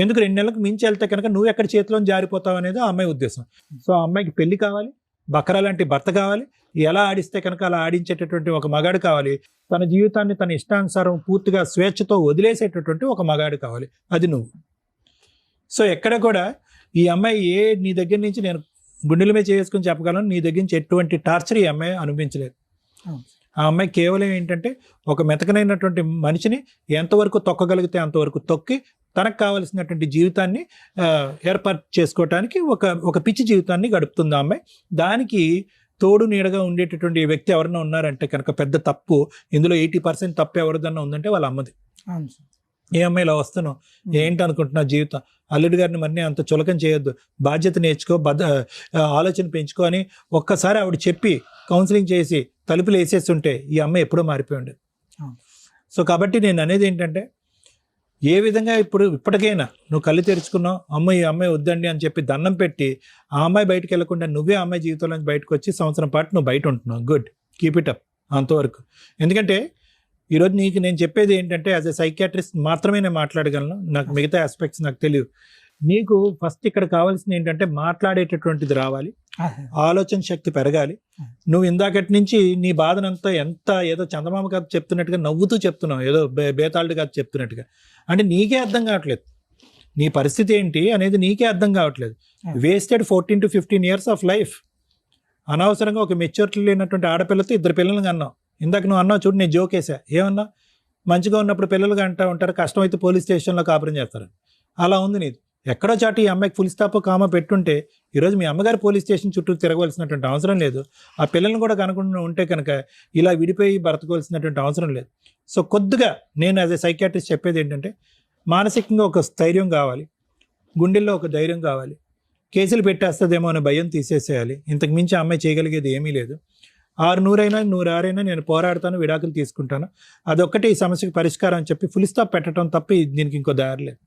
ఎందుకు 2 నెలలకు మించి వెళ్తే కనుక నువ్వు ఎక్కడ చేతిలో జారిపోతావు అనేది ఆ అమ్మాయి ఉద్దేశం. సో ఆ అమ్మాయికి పెళ్లి కావాలి, బకరా లాంటి భర్త కావాలి, ఎలా ఆడిస్తే కనుక అలా ఆడించేటటువంటి ఒక మగాడు కావాలి, తన జీవితాన్ని తన ఇష్టానుసారం పూర్తిగా స్వేచ్ఛతో వదిలేసేటటువంటి ఒక మగాడు కావాలి, అది నువ్వు. సో ఎక్కడ కూడా ఈ అమ్మాయి నీ దగ్గర నుంచి నేను గుండెల మీద చేసుకుని చెప్పగలను, నీ దగ్గర నుంచి ఎటువంటి టార్చర్ ఈ అమ్మాయి అనుభవించలేదు. ఆ అమ్మాయి కేవలం ఏంటంటే ఒక మెతకనైనటువంటి మనిషిని ఎంతవరకు తొక్కగలిగితే అంతవరకు తొక్కి తనకు కావలసినటువంటి జీవితాన్ని ఏర్పాటు చేసుకోవటానికి ఒక పిచ్చి జీవితాన్ని గడుపుతుంది ఆ అమ్మాయి. దానికి తోడు నీడగా ఉండేటటువంటి వ్యక్తి ఎవరైనా ఉన్నారంటే కనుక పెద్ద తప్పు. ఇందులో 80% తప్పు ఎవరిదన్నా ఉందంటే వాళ్ళ అమ్మది. ఏ అమ్మాయి ఇలా వస్తున్నావు, ఏంటి అనుకుంటున్నా జీవితం, అల్లుడి గారిని మరి అంత చులకం చేయొద్దు, బాధ్యత నేర్చుకో, ఆలోచన పెంచుకో అని ఒక్కసారి ఆవిడ చెప్పి కౌన్సిలింగ్ చేసి తలుపులు వేసేస్తుంటే ఈ అమ్మాయి ఎప్పుడో మారిపోయి ఉండేది. సో కాబట్టి నేను అనేది ఏంటంటే ఏ విధంగా ఇప్పటికైనా నువ్వు కళ్ళు తెరుచుకున్నావు, అమ్మ ఈ అమ్మాయి వద్దండి అని చెప్పి దండం పెట్టి ఆ అమ్మాయి బయటకు వెళ్లకుండా నువ్వే ఆ అమ్మాయి జీవితంలో నుంచి బయటకు వచ్చి సంవత్సరం పాటు నువ్వు బయట ఉంటున్నావు. గుడ్, కీప్ ఇట్ అప్ అంతవరకు. ఎందుకంటే ఈరోజు నీకు నేను చెప్పేది ఏంటంటే యాజ్ ఎ సైకియాట్రిస్ట్ మాత్రమే నేను మాట్లాడగలను, నాకు మిగతా ఆస్పెక్ట్స్ నాకు తెలియదు. నీకు ఫస్ట్ ఇక్కడ కావాల్సింది ఏంటంటే మాట్లాడేటటువంటిది రావాలి, ఆలోచన శక్తి పెరగాలి. నువ్వు ఇందాకటి నుంచి నీ బాధనంతా ఏదో చందమామ కథ చెప్తున్నట్టుగా నవ్వుతూ చెప్తున్నావు, ఏదో బేతాళుడు కథ చెప్తున్నట్టుగా. అంటే నీకే అర్థం కావట్లేదు నీ పరిస్థితి ఏంటి అనేది, నీకే అర్థం కావట్లేదు. Wasted 14 to 15 years of life. అనవసరంగా ఒక మెచ్యూరిటీ లేనటువంటి ఆడపిల్లతో 2 పిల్లలు అన్నావు. ఇందాక నువ్వు అన్నావు చూడు, నేను జోకేసా, ఏమన్నా మంచిగా ఉన్నప్పుడు పిల్లలుగా అంటూ ఉంటారు, కష్టమైతే పోలీస్ స్టేషన్లో కాపురం చేస్తారు. అలా ఉంది నీది. ఎక్కడో చాటు ఈ అమ్మాయికి ఫుల్ స్టాప్ కామా పెట్టుంటే ఈరోజు మీ అమ్మగారు పోలీస్ స్టేషన్ చుట్టూ తిరగవలసినటువంటి అవసరం లేదు. ఆ పిల్లల్ని కూడా కనుకుండా ఉంటే కనుక ఇలా విడిపోయి బ్రతకవలసినటువంటి అవసరం లేదు. సో కొద్దిగా నేను యాజ్ ఎ సైకియాట్రిస్ట్ చెప్పేది ఏంటంటే మానసికంగా ఒక స్థైర్యం కావాలి, గుండెల్లో ఒక ధైర్యం కావాలి. కేసులు పెట్టేస్తుందేమో అనే భయం తీసేసేయాలి. ఇంతకు మించి అమ్మాయి చేయగలిగేది ఏమీ లేదు. 600 అయినా 106 నేను పోరాడతాను, విడాకులు తీసుకుంటాను, అదొక్కటే ఈ సమస్యకు పరిష్కారం అని చెప్పి ఫుల్ స్టాప్ పెట్టడం తప్ప దీనికి ఇంకో దారి లేదు.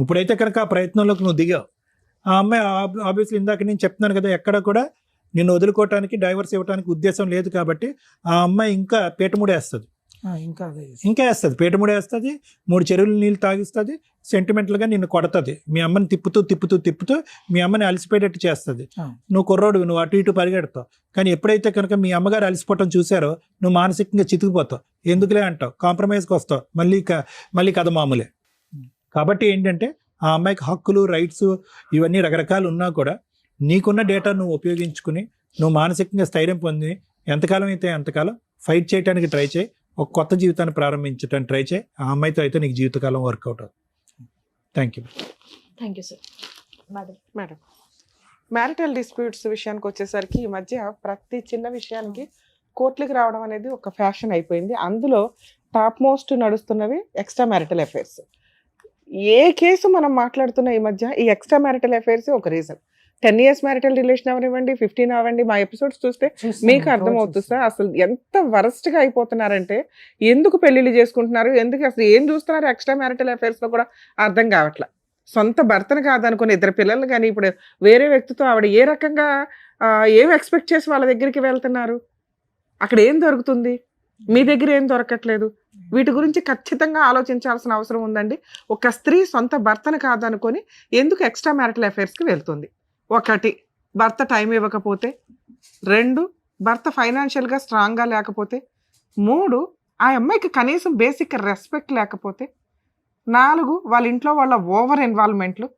ఇప్పుడైతే కనుక ఆ ప్రయత్నంలోకి నువ్వు దిగావు. ఆ అమ్మాయి ఆబ్వియస్లీ ఇందాక నేను చెప్తున్నాను కదా, ఎక్కడ కూడా నిన్ను వదులుకోవటానికి డైవర్స్ ఇవ్వడానికి ఉద్దేశం లేదు కాబట్టి ఆ అమ్మాయి ఇంకా పీటముడేస్తుంది, ఇంకా వేస్తుంది, పీటముడేస్తుంది, 3 చెరువుల నీళ్ళు తాగిస్తుంది, సెంటిమెంటల్గా నిన్ను కొడుతుంది, మీ అమ్మని తిప్పుతూ మీ అమ్మని అలసిపోయేటట్టు చేస్తుంది. నువ్వు కుర్రోడు, నువ్వు అటు ఇటు పరిగెడతావు. కానీ ఎప్పుడైతే కనుక మీ అమ్మగారు అలసిపోవటం చూసారో నువ్వు మానసికంగా చితికిపోతావు. ఎందుకులే అంటావు, కాంప్రమైజ్కి వస్తావు, మళ్ళీ కథ మామూలే. కాబట్టి ఏంటంటే ఆ అమ్మాయికి హక్కులు రైట్స్ ఇవన్నీ రకరకాలు ఉన్నా కూడా నీకున్న డేటా నువ్వు ఉపయోగించుకుని నువ్వు మానసికంగా స్థైర్యం పొంది ఎంతకాలం అయితే అంతకాలం ఫైట్ చేయడానికి ట్రై చేయి, ఒక కొత్త జీవితాన్ని ప్రారంభించడానికి ట్రై చేయి. ఆ అమ్మాయితో అయితే నీకు జీవితకాలం వర్కౌట్ అవుతుంది. Thank you. Thank you sir. Madam, marital disputes విషయానికి వచ్చేసరికి ఈ మధ్య ప్రతి చిన్న విషయానికి కోర్టులకు రావడం అనేది ఒక ఫ్యాషన్ అయిపోయింది. అందులో టాప్ మోస్ట్ నడుస్తున్నవి ఎక్స్ట్రా మ్యారిటల్ అఫైర్స్. ఏ కేసు మనం మాట్లాడుతున్న ఈ మధ్య ఈ ఎక్స్ట్రా మ్యారిటల్ అఫైర్స్ ఒక రీజన్. 10 years మ్యారిటల్ రిలేషన్ అవనివ్వండి, 15 అవ్వండి, మా ఎపిసోడ్స్ చూస్తే మీకు అర్థమవుతుంది సార్ అసలు ఎంత వరస్ట్గా అయిపోతున్నారంటే. ఎందుకు పెళ్లిళ్ళు చేసుకుంటున్నారు, ఎందుకు అసలు ఏం చూస్తున్నారు ఎక్స్ట్రా మ్యారిటల్ అఫైర్స్లో కూడా అర్థం కావట్లా. సొంత భర్తను కాదనుకుని 2 పిల్లలు కానీ ఇప్పుడు వేరే వ్యక్తితో ఆవిడ ఏ రకంగా ఏం ఎక్స్పెక్ట్ చేసి వాళ్ళ దగ్గరికి వెళ్తున్నారు, అక్కడ ఏం దొరుకుతుంది, మీ దగ్గర ఏం దొరకట్లేదు. వీటి గురించి ఖచ్చితంగా ఆలోచించాల్సిన అవసరం ఉందండి. ఒక స్త్రీ సొంత భర్తను కాదనుకొని ఎందుకు ఎక్స్ట్రా మ్యారిటల్ అఫైర్స్కి వెళ్తుంది? 1, భర్త టైం ఇవ్వకపోతే. 2, భర్త ఫైనాన్షియల్గా స్ట్రాంగ్గా లేకపోతే. 3, ఆ అమ్మాయికి కనీసం బేసిక్ రెస్పెక్ట్ లేకపోతే. 4, వాళ్ళ ఇంట్లో వాళ్ళ ఓవర్ ఇన్వాల్వ్మెంట్లు.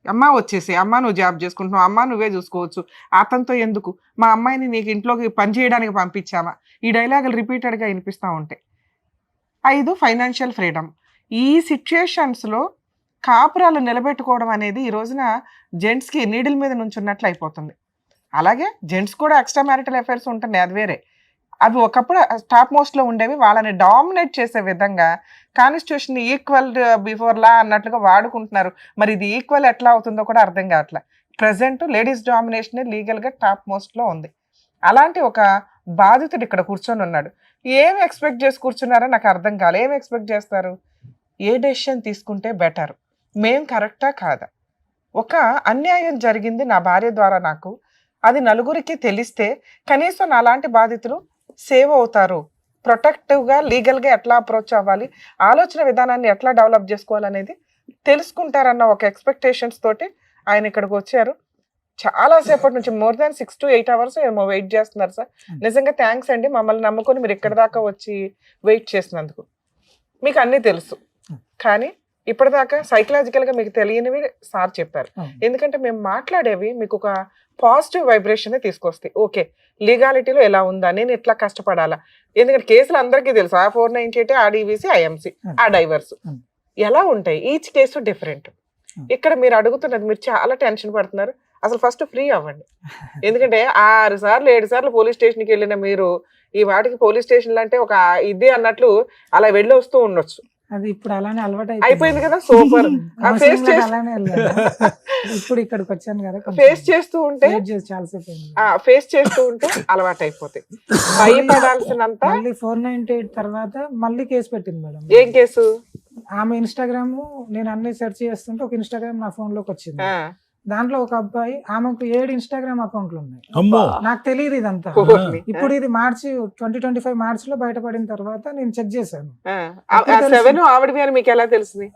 అమ్మ వచ్చేసి, అమ్మ నువ్వు జాబ్ చేసుకుంటున్నావు, అమ్మ నువ్వే చూసుకోవచ్చు, అతనితో ఎందుకు, మా అమ్మాయిని నీకు ఇంట్లోకి పని చేయడానికి పంపించామా, ఈ డైలాగులు రిపీటెడ్గా వినిపిస్తూ ఉంటాయి. 5, ఫైనాన్షియల్ ఫ్రీడమ్. ఈ సిచ్యుయేషన్స్లో కాపురాలు నిలబెట్టుకోవడం అనేది ఈ రోజున జెంట్స్కి నీడిల్ మీద నుంచున్నట్లు అయిపోతుంది. అలాగే జెంట్స్ కూడా ఎక్స్ట్రా మ్యారిటల్ అఫైర్స్ ఉంటున్నాయి, అది వేరే. అవి ఒకప్పుడు టాప్ మోస్ట్లో ఉండేవి. వాళ్ళని డామినేట్ చేసే విధంగా కాన్స్టిట్యూషన్ ఈక్వల్ బిఫోర్ లా అన్నట్లుగా వాడుకుంటున్నారు. మరి ఇది ఈక్వల్ ఎట్లా అవుతుందో కూడా అర్థం కావట్లేదు. ప్రజెంట్ లేడీస్ డామినేషన్ లీగల్గా టాప్ మోస్ట్లో ఉంది. అలాంటి ఒక బాధితుడు ఇక్కడ కూర్చొని ఉన్నాడు. ఏం ఎక్స్పెక్ట్ చేసి కూర్చున్నారో నాకు అర్థం కాలేదు. ఏం ఎక్స్పెక్ట్ చేస్తారు? ఏ డెసిషన్ తీసుకుంటే బెటర్, మేం కరెక్టా కాదా, ఒక అన్యాయం జరిగింది నా భార్య ద్వారా నాకు, అది నలుగురికి తెలిస్తే కనీసం నాలాంటి బాధితులు సేవ్ అవుతారు, ప్రొటెక్టివ్గా లీగల్గా ఎట్లా అప్రోచ్ అవ్వాలి, ఆలోచన విధానాన్ని ఎట్లా డెవలప్ చేసుకోవాలనేది తెలుసుకుంటారన్న ఒక ఎక్స్పెక్టేషన్స్ తోటి ఆయన ఇక్కడికి వచ్చారు. చాలాసేపటి నుంచి more than 6 to 8 hours ఏమో వెయిట్ చేస్తున్నారు సార్. నిజంగా థ్యాంక్స్ అండి, మమ్మల్ని నమ్ముకొని మీరు ఇక్కడి దాకా వచ్చి వెయిట్ చేసినందుకు. మీకు అన్నీ తెలుసు కానీ ఇప్పటిదాకా సైకలాజికల్గా మీకు తెలియనివి సార్ చెప్పారు. ఎందుకంటే మేము మాట్లాడేవి మీకు ఒక పాజిటివ్ వైబ్రేషన్ తీసుకొస్తాయి. ఓకే, లీగాలిటీలో ఎలా ఉందా, నేను ఎట్లా కష్టపడాలా, ఎందుకంటే కేసులు అందరికీ తెలుసు. ఆ 498, ఆ DVC, IMC, ఆ డైవర్స్ ఎలా ఉంటాయి, ఈచ్ కేసు డిఫరెంట్. ఇక్కడ మీరు అడుగుతున్నది, మీరు చాలా టెన్షన్ పడుతున్నారు. అసలు ఫస్ట్ ఫ్రీ అవ్వండి. ఎందుకంటే 6 సార్లు 7 సార్లు పోలీస్ స్టేషన్కి వెళ్ళిన మీరు ఈ వాటికి పోలీస్ స్టేషన్లు అంటే ఒక ఇది అన్నట్లు అలా వెళ్ళి వస్తూ ఉండొచ్చు. అది ఇప్పుడు అలానే అలవాటు అయిపోయింది కదా. సూపర్. ఇప్పుడు ఇక్కడికి వచ్చాను కదా, ఫేస్ చేస్తూ ఉంటే చాలాసేపు ఫేస్ చేస్తూ ఉంటే అలవాటు అయిపోతాయి. భయపడాల్సినంత. మళ్ళీ 498 తర్వాత మళ్ళీ కేసు పెట్టింది మేడం. ఏం కేసు? ఆమె ఇన్స్టాగ్రామ్ నేను అన్ని సెర్చ్ చేస్తుంటే ఒక ఇన్స్టాగ్రామ్ నా ఫోన్ లోకి వచ్చింది. దాంట్లో ఒక అబ్బాయి, ఆమెకు 7 ఇన్స్టాగ్రామ్ అకౌంట్లు ఉన్నాయి. నాకు తెలియదు ఇదంతా. ఇప్పుడు ఇది మార్చి 2025 మార్చిలో బయటపడిన తర్వాత నేను చెక్ చేశాను. మీకు ఎలా తెలిసింది?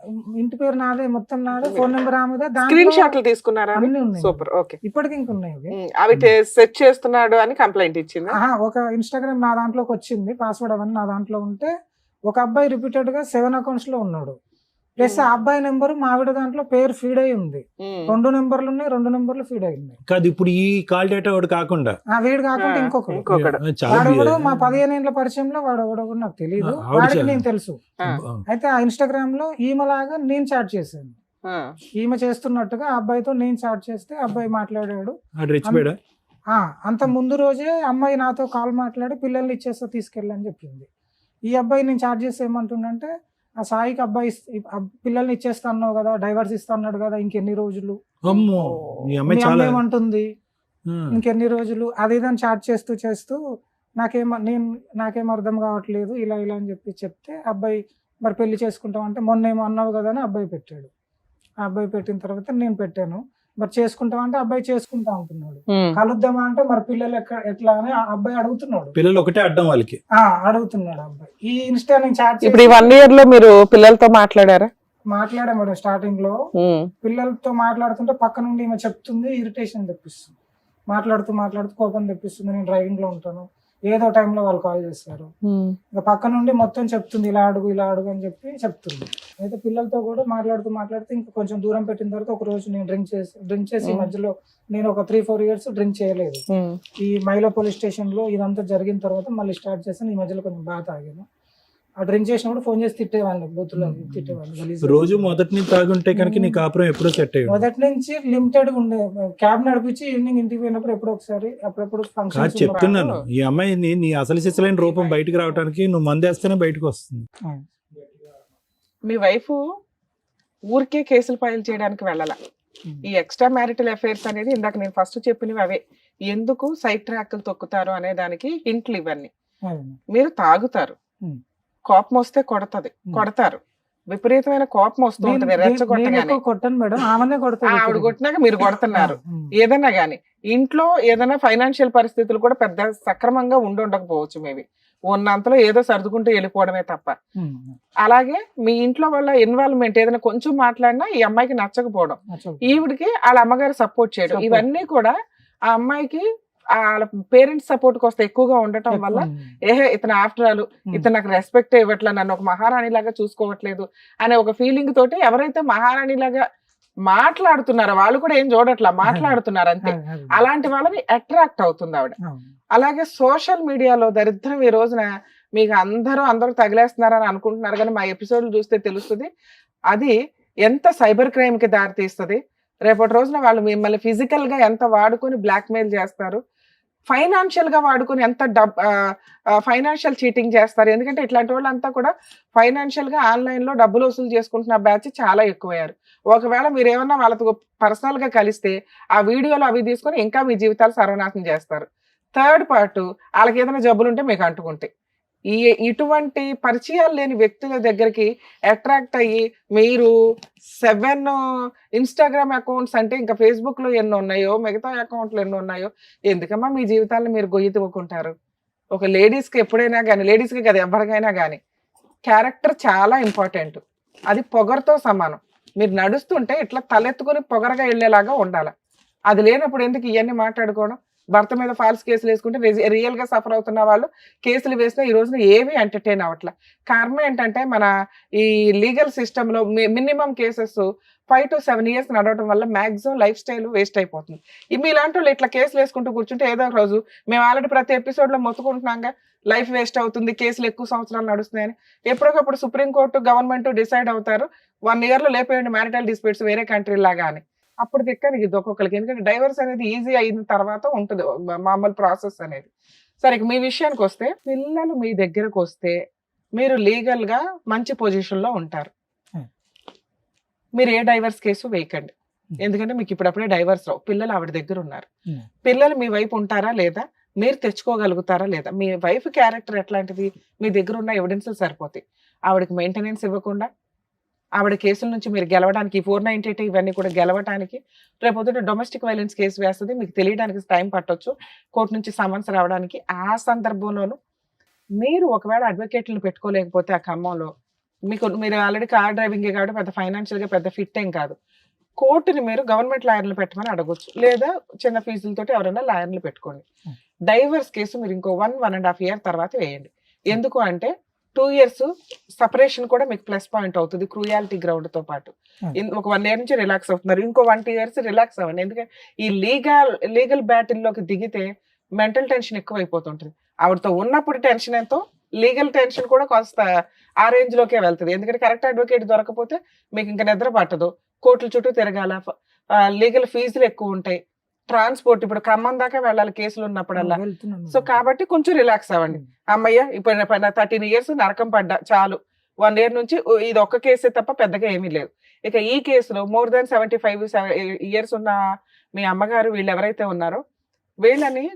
ఇంటి పేరు నాదే, మొత్తం నాదే, ఫోన్ నెంబర్ ఆమెదే. స్క్రీన్ షాట్లు తీసుకున్నారా? అన్ని ఉన్నాయి. సూపర్. ఓకే, ఇప్పటికి ఇంకున్నాయి. అవి సెట్ చేస్తున్నాడు అని కంప్లైంట్ ఇచ్చింది. ఒక ఇన్స్టాగ్రామ్ నా దాంట్లోకి వచ్చింది, పాస్వర్డ్ అవన్నీ నా దాంట్లో ఉంటే ఒక అబ్బాయి రిపీటెడ్ గా 7 అకౌంట్స్ లో ఉన్నాడు. ప్లస్ ఆ అబ్బాయి నెంబర్ మావిడ దాంట్లో పేరు ఫీడ్ అయి ఉంది. 2 నెంబర్లు ఉన్నాయి, 2 నెంబర్లు ఫీడ్ అయి ఉన్నాయి. కాదు, ఇప్పుడు ఈ కాల్ డేటా వాడు కాకుండా వీడు కాకుండా ఇంకొకడు వాడు కూడా మా 15 ఏళ్ల పరిచయంలో వాడు నాకు తెలియదు, వాడికి నేను తెలుసు. అయితే ఆ ఇన్స్టాగ్రామ్ లో ఈమెలాగా నేను చాట్ చేశాను. ఈమె చేస్తున్నట్టుగా ఆ అబ్బాయితో నేను చాట్ చేస్తే అబ్బాయి మాట్లాడాడు. అంత ముందు రోజే అమ్మాయి నాతో కాల్ మాట్లాడి పిల్లల్ని ఇచ్చేస్తా తీసుకెళ్ళని చెప్పింది. ఈ అబ్బాయి నేను చాట్ చేస్తే ఏమంటుండంటే, ఆ సాయికి అబ్బాయి పిల్లల్ని ఇచ్చేస్తా అన్నావు కదా, డైవర్స్ ఇస్తా అన్నాడు కదా, ఇంకెన్ని రోజులు ఏమంటుంది, ఇంకెన్ని రోజులు, అది ఇదని చాట్ చేస్తూ నాకేం అర్థం కావట్లేదు, ఇలా అని చెప్తే అబ్బాయి మరి పెళ్లి చేసుకుంటాం అంటే మొన్నేమో అన్నావు కదా అని అబ్బాయి పెట్టాడు. ఆ అబ్బాయి పెట్టిన తర్వాత నేను పెట్టాను. మరి చేసుకుంటాం అంటే అబ్బాయి చేసుకుంటా ఉంటున్నాడు. కలుద్దామా అంటే మరి పిల్లలు ఎట్లా అని అబ్బాయి అడుగుతున్నాడు. పిల్లలు ఒకటే అడ్డం వాళ్ళకి అడుగుతున్నాడు అబ్బాయి. ఈ ఇన్స్టా నేను చాట్ ఇప్పుడు 1 year లో మీరు పిల్లలతో మాట్లాడారా? మాట్లాడా మేడం. స్టార్టింగ్ లో పిల్లలతో మాట్లాడుతుంటే పక్క నుండి ఈమె చెప్తుంది, ఇరిటేషన్ తెప్పిస్తుంది. మాట్లాడుతూ కోపం తెప్పిస్తుంది. నేను డ్రైవింగ్ లో ఉంటాను, ఏదో టైంలో వాళ్ళు కాల్ చేస్తారు. ఇంకా పక్క నుండి మొత్తం చెప్తుంది, ఇలా అడుగు అని చెప్పి చెప్తుంది. అయితే పిల్లలతో కూడా మాట్లాడుతూ ఇంకా కొంచెం దూరం పెట్టిన తర్వాత ఒక రోజు నేను డ్రింక్ చేసి ఈ మధ్యలో నేను ఒక 3-4 ఇయర్స్ డ్రింక్ చేయలేదు. ఈ మైలో పోలీస్ స్టేషన్ లో ఇదంతా జరిగిన తర్వాత మళ్ళీ స్టార్ట్ చేశాను. ఈ మధ్యలో కొంచెం బాగా తాగాను. ఆ డ్రింక్ చేసినప్పుడు ఫోన్ చేసి తిట్టేవాళ్ళు, బూతులు తిట్టేవాళ్ళు. రోజు మొదటి నుంచి తాగుంటే కనుక నీ కాపురం ఎప్పుడో సెట్ అయ్యి మొదటి నుంచి లిమిటెడ్ గా ఉండే, క్యాబ్ నడిపించి ఈవినింగ్ ఇంటికి పోయినప్పుడు ఎప్పుడో ఒకసారి, అప్పుడప్పుడు ఫంక్షన్ చెప్తున్నాను. ఈ అమ్మాయిని నీ అసలు సిసలైన రూపం బయటకు రావడానికి నువ్వు మందేస్తేనే బయటకు వస్తుంది. మీ వైఫ్ ఊరికే కేసులు ఫైల్ చేయడానికి వెళ్ళాల. ఈ ఎక్స్ట్రా మ్యారిటల్ అఫైర్స్ అనేది ఇందాక నేను ఫస్ట్ చెప్పినవి అవే. ఎందుకు సైడ్ ట్రాక్లు తొక్కుతారు అనే దానికి హింట్లు ఇవన్నీ. మీరు తాగుతారు, కోపం వస్తే కొడతారు, విపరీతమైన కోపం వస్తూ ఉంటది, రెచ్చగొట్టగానే. కొట్టను మేడం, ఆమెనే కొడతారు. ఆవిడ కొట్టినాక మీరు కొడుతున్నారు. ఏదన్నా గానీ ఇంట్లో ఏదైనా ఫైనాన్షియల్ పరిస్థితులు కూడా పెద్ద సక్రమంగా ఉండకపోవచ్చు. మేబీ ఉన్నంతలో ఏదో సర్దుకుంటూ వెళ్ళిపోవడమే తప్ప. అలాగే మీ ఇంట్లో వాళ్ళ ఇన్వాల్వ్మెంట్ ఏదైనా కొంచెం మాట్లాడినా ఈ అమ్మాయికి నచ్చకపోవడం, ఈవిడికి వాళ్ళ అమ్మగారు సపోర్ట్ చేయడం, ఇవన్నీ కూడా ఆ అమ్మాయికి వాళ్ళ పేరెంట్స్ సపోర్ట్ కోస్త ఎక్కువగా ఉండటం వల్ల ఇతను ఆఫ్టర్ ఆల్ ఇతను నాకు రెస్పెక్ట్ ఇవ్వట్లా, నన్ను ఒక మహారాణి లాగా చూసుకోవట్లేదు అనే ఒక ఫీలింగ్ తోటి ఎవరైతే మహారాణి లాగా మాట్లాడుతున్నారో వాళ్ళు కూడా ఏం చూడట్లా, మాట్లాడుతున్నారు అంతే. అలాంటి వాళ్ళని అట్రాక్ట్ అవుతుంది ఆవిడ. అలాగే సోషల్ మీడియాలో దరిద్రం ఈ రోజున మీకు అందరూ తగిలేస్తున్నారని అనుకుంటున్నారు, కానీ మా ఎపిసోడ్లు చూస్తే తెలుస్తుంది అది ఎంత సైబర్ క్రైమ్ కి దారి తీస్తుంది. రేపటి రోజున వాళ్ళు మిమ్మల్ని ఫిజికల్ గా ఎంత వాడుకొని బ్లాక్మెయిల్ చేస్తారు, ఫైనాన్షియల్ గా వాడుకొని ఎంత ఫైనాన్షియల్ చీటింగ్ చేస్తారు. ఎందుకంటే ఇట్లాంటి వాళ్ళంతా కూడా ఫైనాన్షియల్ గా ఆన్లైన్ లో డబ్బులు వసూలు చేసుకుంటున్న బ్యాచ్ చాలా ఎక్కువయ్యారు. ఒకవేళ మీరు ఏమన్నా వాళ్ళతో పర్సనల్ గా కలిస్తే ఆ వీడియోలు అవి తీసుకొని ఇంకా మీ జీవితాలు సర్వనాశనం చేస్తారు. థర్డ్ పార్ట్ వాళ్ళకి ఏదైనా జబ్బులు ఉంటే మీకు అంటుకుంటాయి. ఇటువంటి పరిచయాలు లేని వ్యక్తుల దగ్గరికి అట్రాక్ట్ అయ్యి మీరు 7 ఇన్స్టాగ్రామ్ అకౌంట్స్ అంటే ఇంకా ఫేస్బుక్ లో ఎన్ని ఉన్నాయో, మిగతా అకౌంట్లు ఎన్ని ఉన్నాయో, ఎందుకమ్మా మీ జీవితాలను మీరు గొయ్యి తవ్వుకుంటారు? ఒక లేడీస్ కి ఎప్పుడైనా కానీ, లేడీస్ కి కదా ఎవరికైనా కానీ క్యారెక్టర్ చాలా ఇంపార్టెంట్. అది పొగరుతో సమానం. మీరు నడుస్తుంటే ఇట్లా తలెత్తుకుని పొగరగా వెళ్ళేలాగా ఉండాలి. అది లేనప్పుడు ఎందుకు ఇవన్నీ మాట్లాడుకోవడం? భర్త మీద ఫాల్స్ కేసులు వేసుకుంటే రియల్ గా సఫర్ అవుతున్న వాళ్ళు కేసులు వేసినా ఈ రోజున ఏమీ ఎంటర్టైన్ అవ్వట్లే. కారణం ఏంటంటే మన ఈ లీగల్ సిస్టమ్ లో మినిమం కేసెస్ 5 to 7 years నడవడం వల్ల మాక్సిమం లైఫ్ స్టైల్ వేస్ట్ అయిపోతుంది. మీలాంటి వాళ్ళు ఇట్లా కేసులు వేసుకుంటూ కూర్చుంటే ఏదో ఒక రోజు మేము ఆల్రెడీ ప్రతి ఎపిసోడ్ లో మొత్తుకుంటున్నాగా లైఫ్ వేస్ట్ అవుతుంది, కేసులు ఎక్కువ సంవత్సరాలు నడుస్తున్నాయని. ఎప్పటికప్పుడు సుప్రీంకోర్టు గవర్నమెంట్ డిసైడ్ అవుతారు 1 year లో లేపేయండి మ్యారిటల్ డిస్ప్యూట్స్ వేరే కంట్రీ లాగా అని. అప్పుడు దిక్కని ఇది ఒక్కొక్కరికి. ఎందుకంటే డైవర్స్ అనేది ఈజీ అయిన తర్వాత ఉంటుంది మామూలు ప్రాసెస్ అనేది. సరే మీ విషయానికి వస్తే, పిల్లలు మీ దగ్గరకు వస్తే మీరు లీగల్ గా మంచి పొజిషన్ లో ఉంటారు. మీరు ఏ డైవర్స్ కేసు వేయకండి, ఎందుకంటే మీకు ఇప్పుడప్పుడే డైవర్స్ రావు. పిల్లలు ఆవిడ దగ్గర ఉన్నారు. పిల్లలు మీ వైపు ఉంటారా లేదా, మీరు తెచ్చుకోగలుగుతారా లేదా, మీ వైఫ్ క్యారెక్టర్ ఎట్లాంటిది, మీ దగ్గర ఉన్న ఎవిడెన్స్ సరిపోతాయి. ఆవిడకి మెయింటెనెన్స్ ఇవ్వకుండా ఆవిడ కేసుల నుంచి మీరు గెలవడానికి 498 ఇవన్నీ కూడా గెలవడానికి రేపొద్దున డొమెస్టిక్ వైలెన్స్ కేసు వేస్తుంది. మీకు తెలియడానికి టైం పట్టొచ్చు, కోర్టు నుంచి సమన్స్ రావడానికి. ఆ సందర్భంలోనూ మీరు ఒకవేళ అడ్వకేట్లను పెట్టుకోలేకపోతే ఆ ఖమ్మంలో మీరు ఆల్రెడీ కార్ డ్రైవింగే కాబట్టి పెద్ద ఫైనాన్షియల్ గా పెద్ద ఫిట్ ఏం కాదు, కోర్టుని మీరు గవర్నమెంట్ లాయర్లు పెట్టమని అడగొచ్చు, లేదా చిన్న ఫీజులతోటి ఎవరైనా లాయర్లు పెట్టుకోండి. డైవర్స్ కేసు మీరు ఇంకో 1.5 year తర్వాత వేయండి. ఎందుకు అంటే 2 years సపరేషన్ కూడా మీకు ప్లస్ పాయింట్ అవుతుంది క్రూయాలిటీ గ్రౌండ్ తో పాటు. ఒక 1 year నుంచి రిలాక్స్ అవుతున్నారు, ఇంకో 1-2 years రిలాక్స్ అవ్వండి. ఎందుకంటే ఈ లీగల్ బ్యాటిల్లోకి దిగితే మెంటల్ టెన్షన్ ఎక్కువ అయిపోతుంటుంది. ఆవిడతో ఉన్నప్పుడు టెన్షన్ ఎంతో, లీగల్ టెన్షన్ కూడా కొంత ఆ రేంజ్ లోకే వెళ్తుంది. ఎందుకంటే కరెక్ట్ అడ్వకేట్ దొరకపోతే మీకు ఇంకా నిద్ర పట్టదు, కోర్టుల చుట్టూ తిరగాల, లీగల్ ఫీజులు ఎక్కువ ఉంటాయి, ట్రాన్స్పోర్ట్ ఇప్పుడు ఖమ్మం దాకా వెళ్ళాలి కేసులు ఉన్నప్పుడల్లా. సో కాబట్టి కొంచెం రిలాక్స్ అవ్వండి. అమ్మయ్య ఇప్పుడు 13 years నరకం పడ్డా చాలు, 1 year నుంచి ఇది ఒక్క కేసే తప్ప పెద్దగా ఏమీ లేదు. ఇక ఈ కేసులో more than 75 years ఉన్న మీ అమ్మగారు వీళ్ళు ఎవరైతే ఉన్నారో వీళ్ళని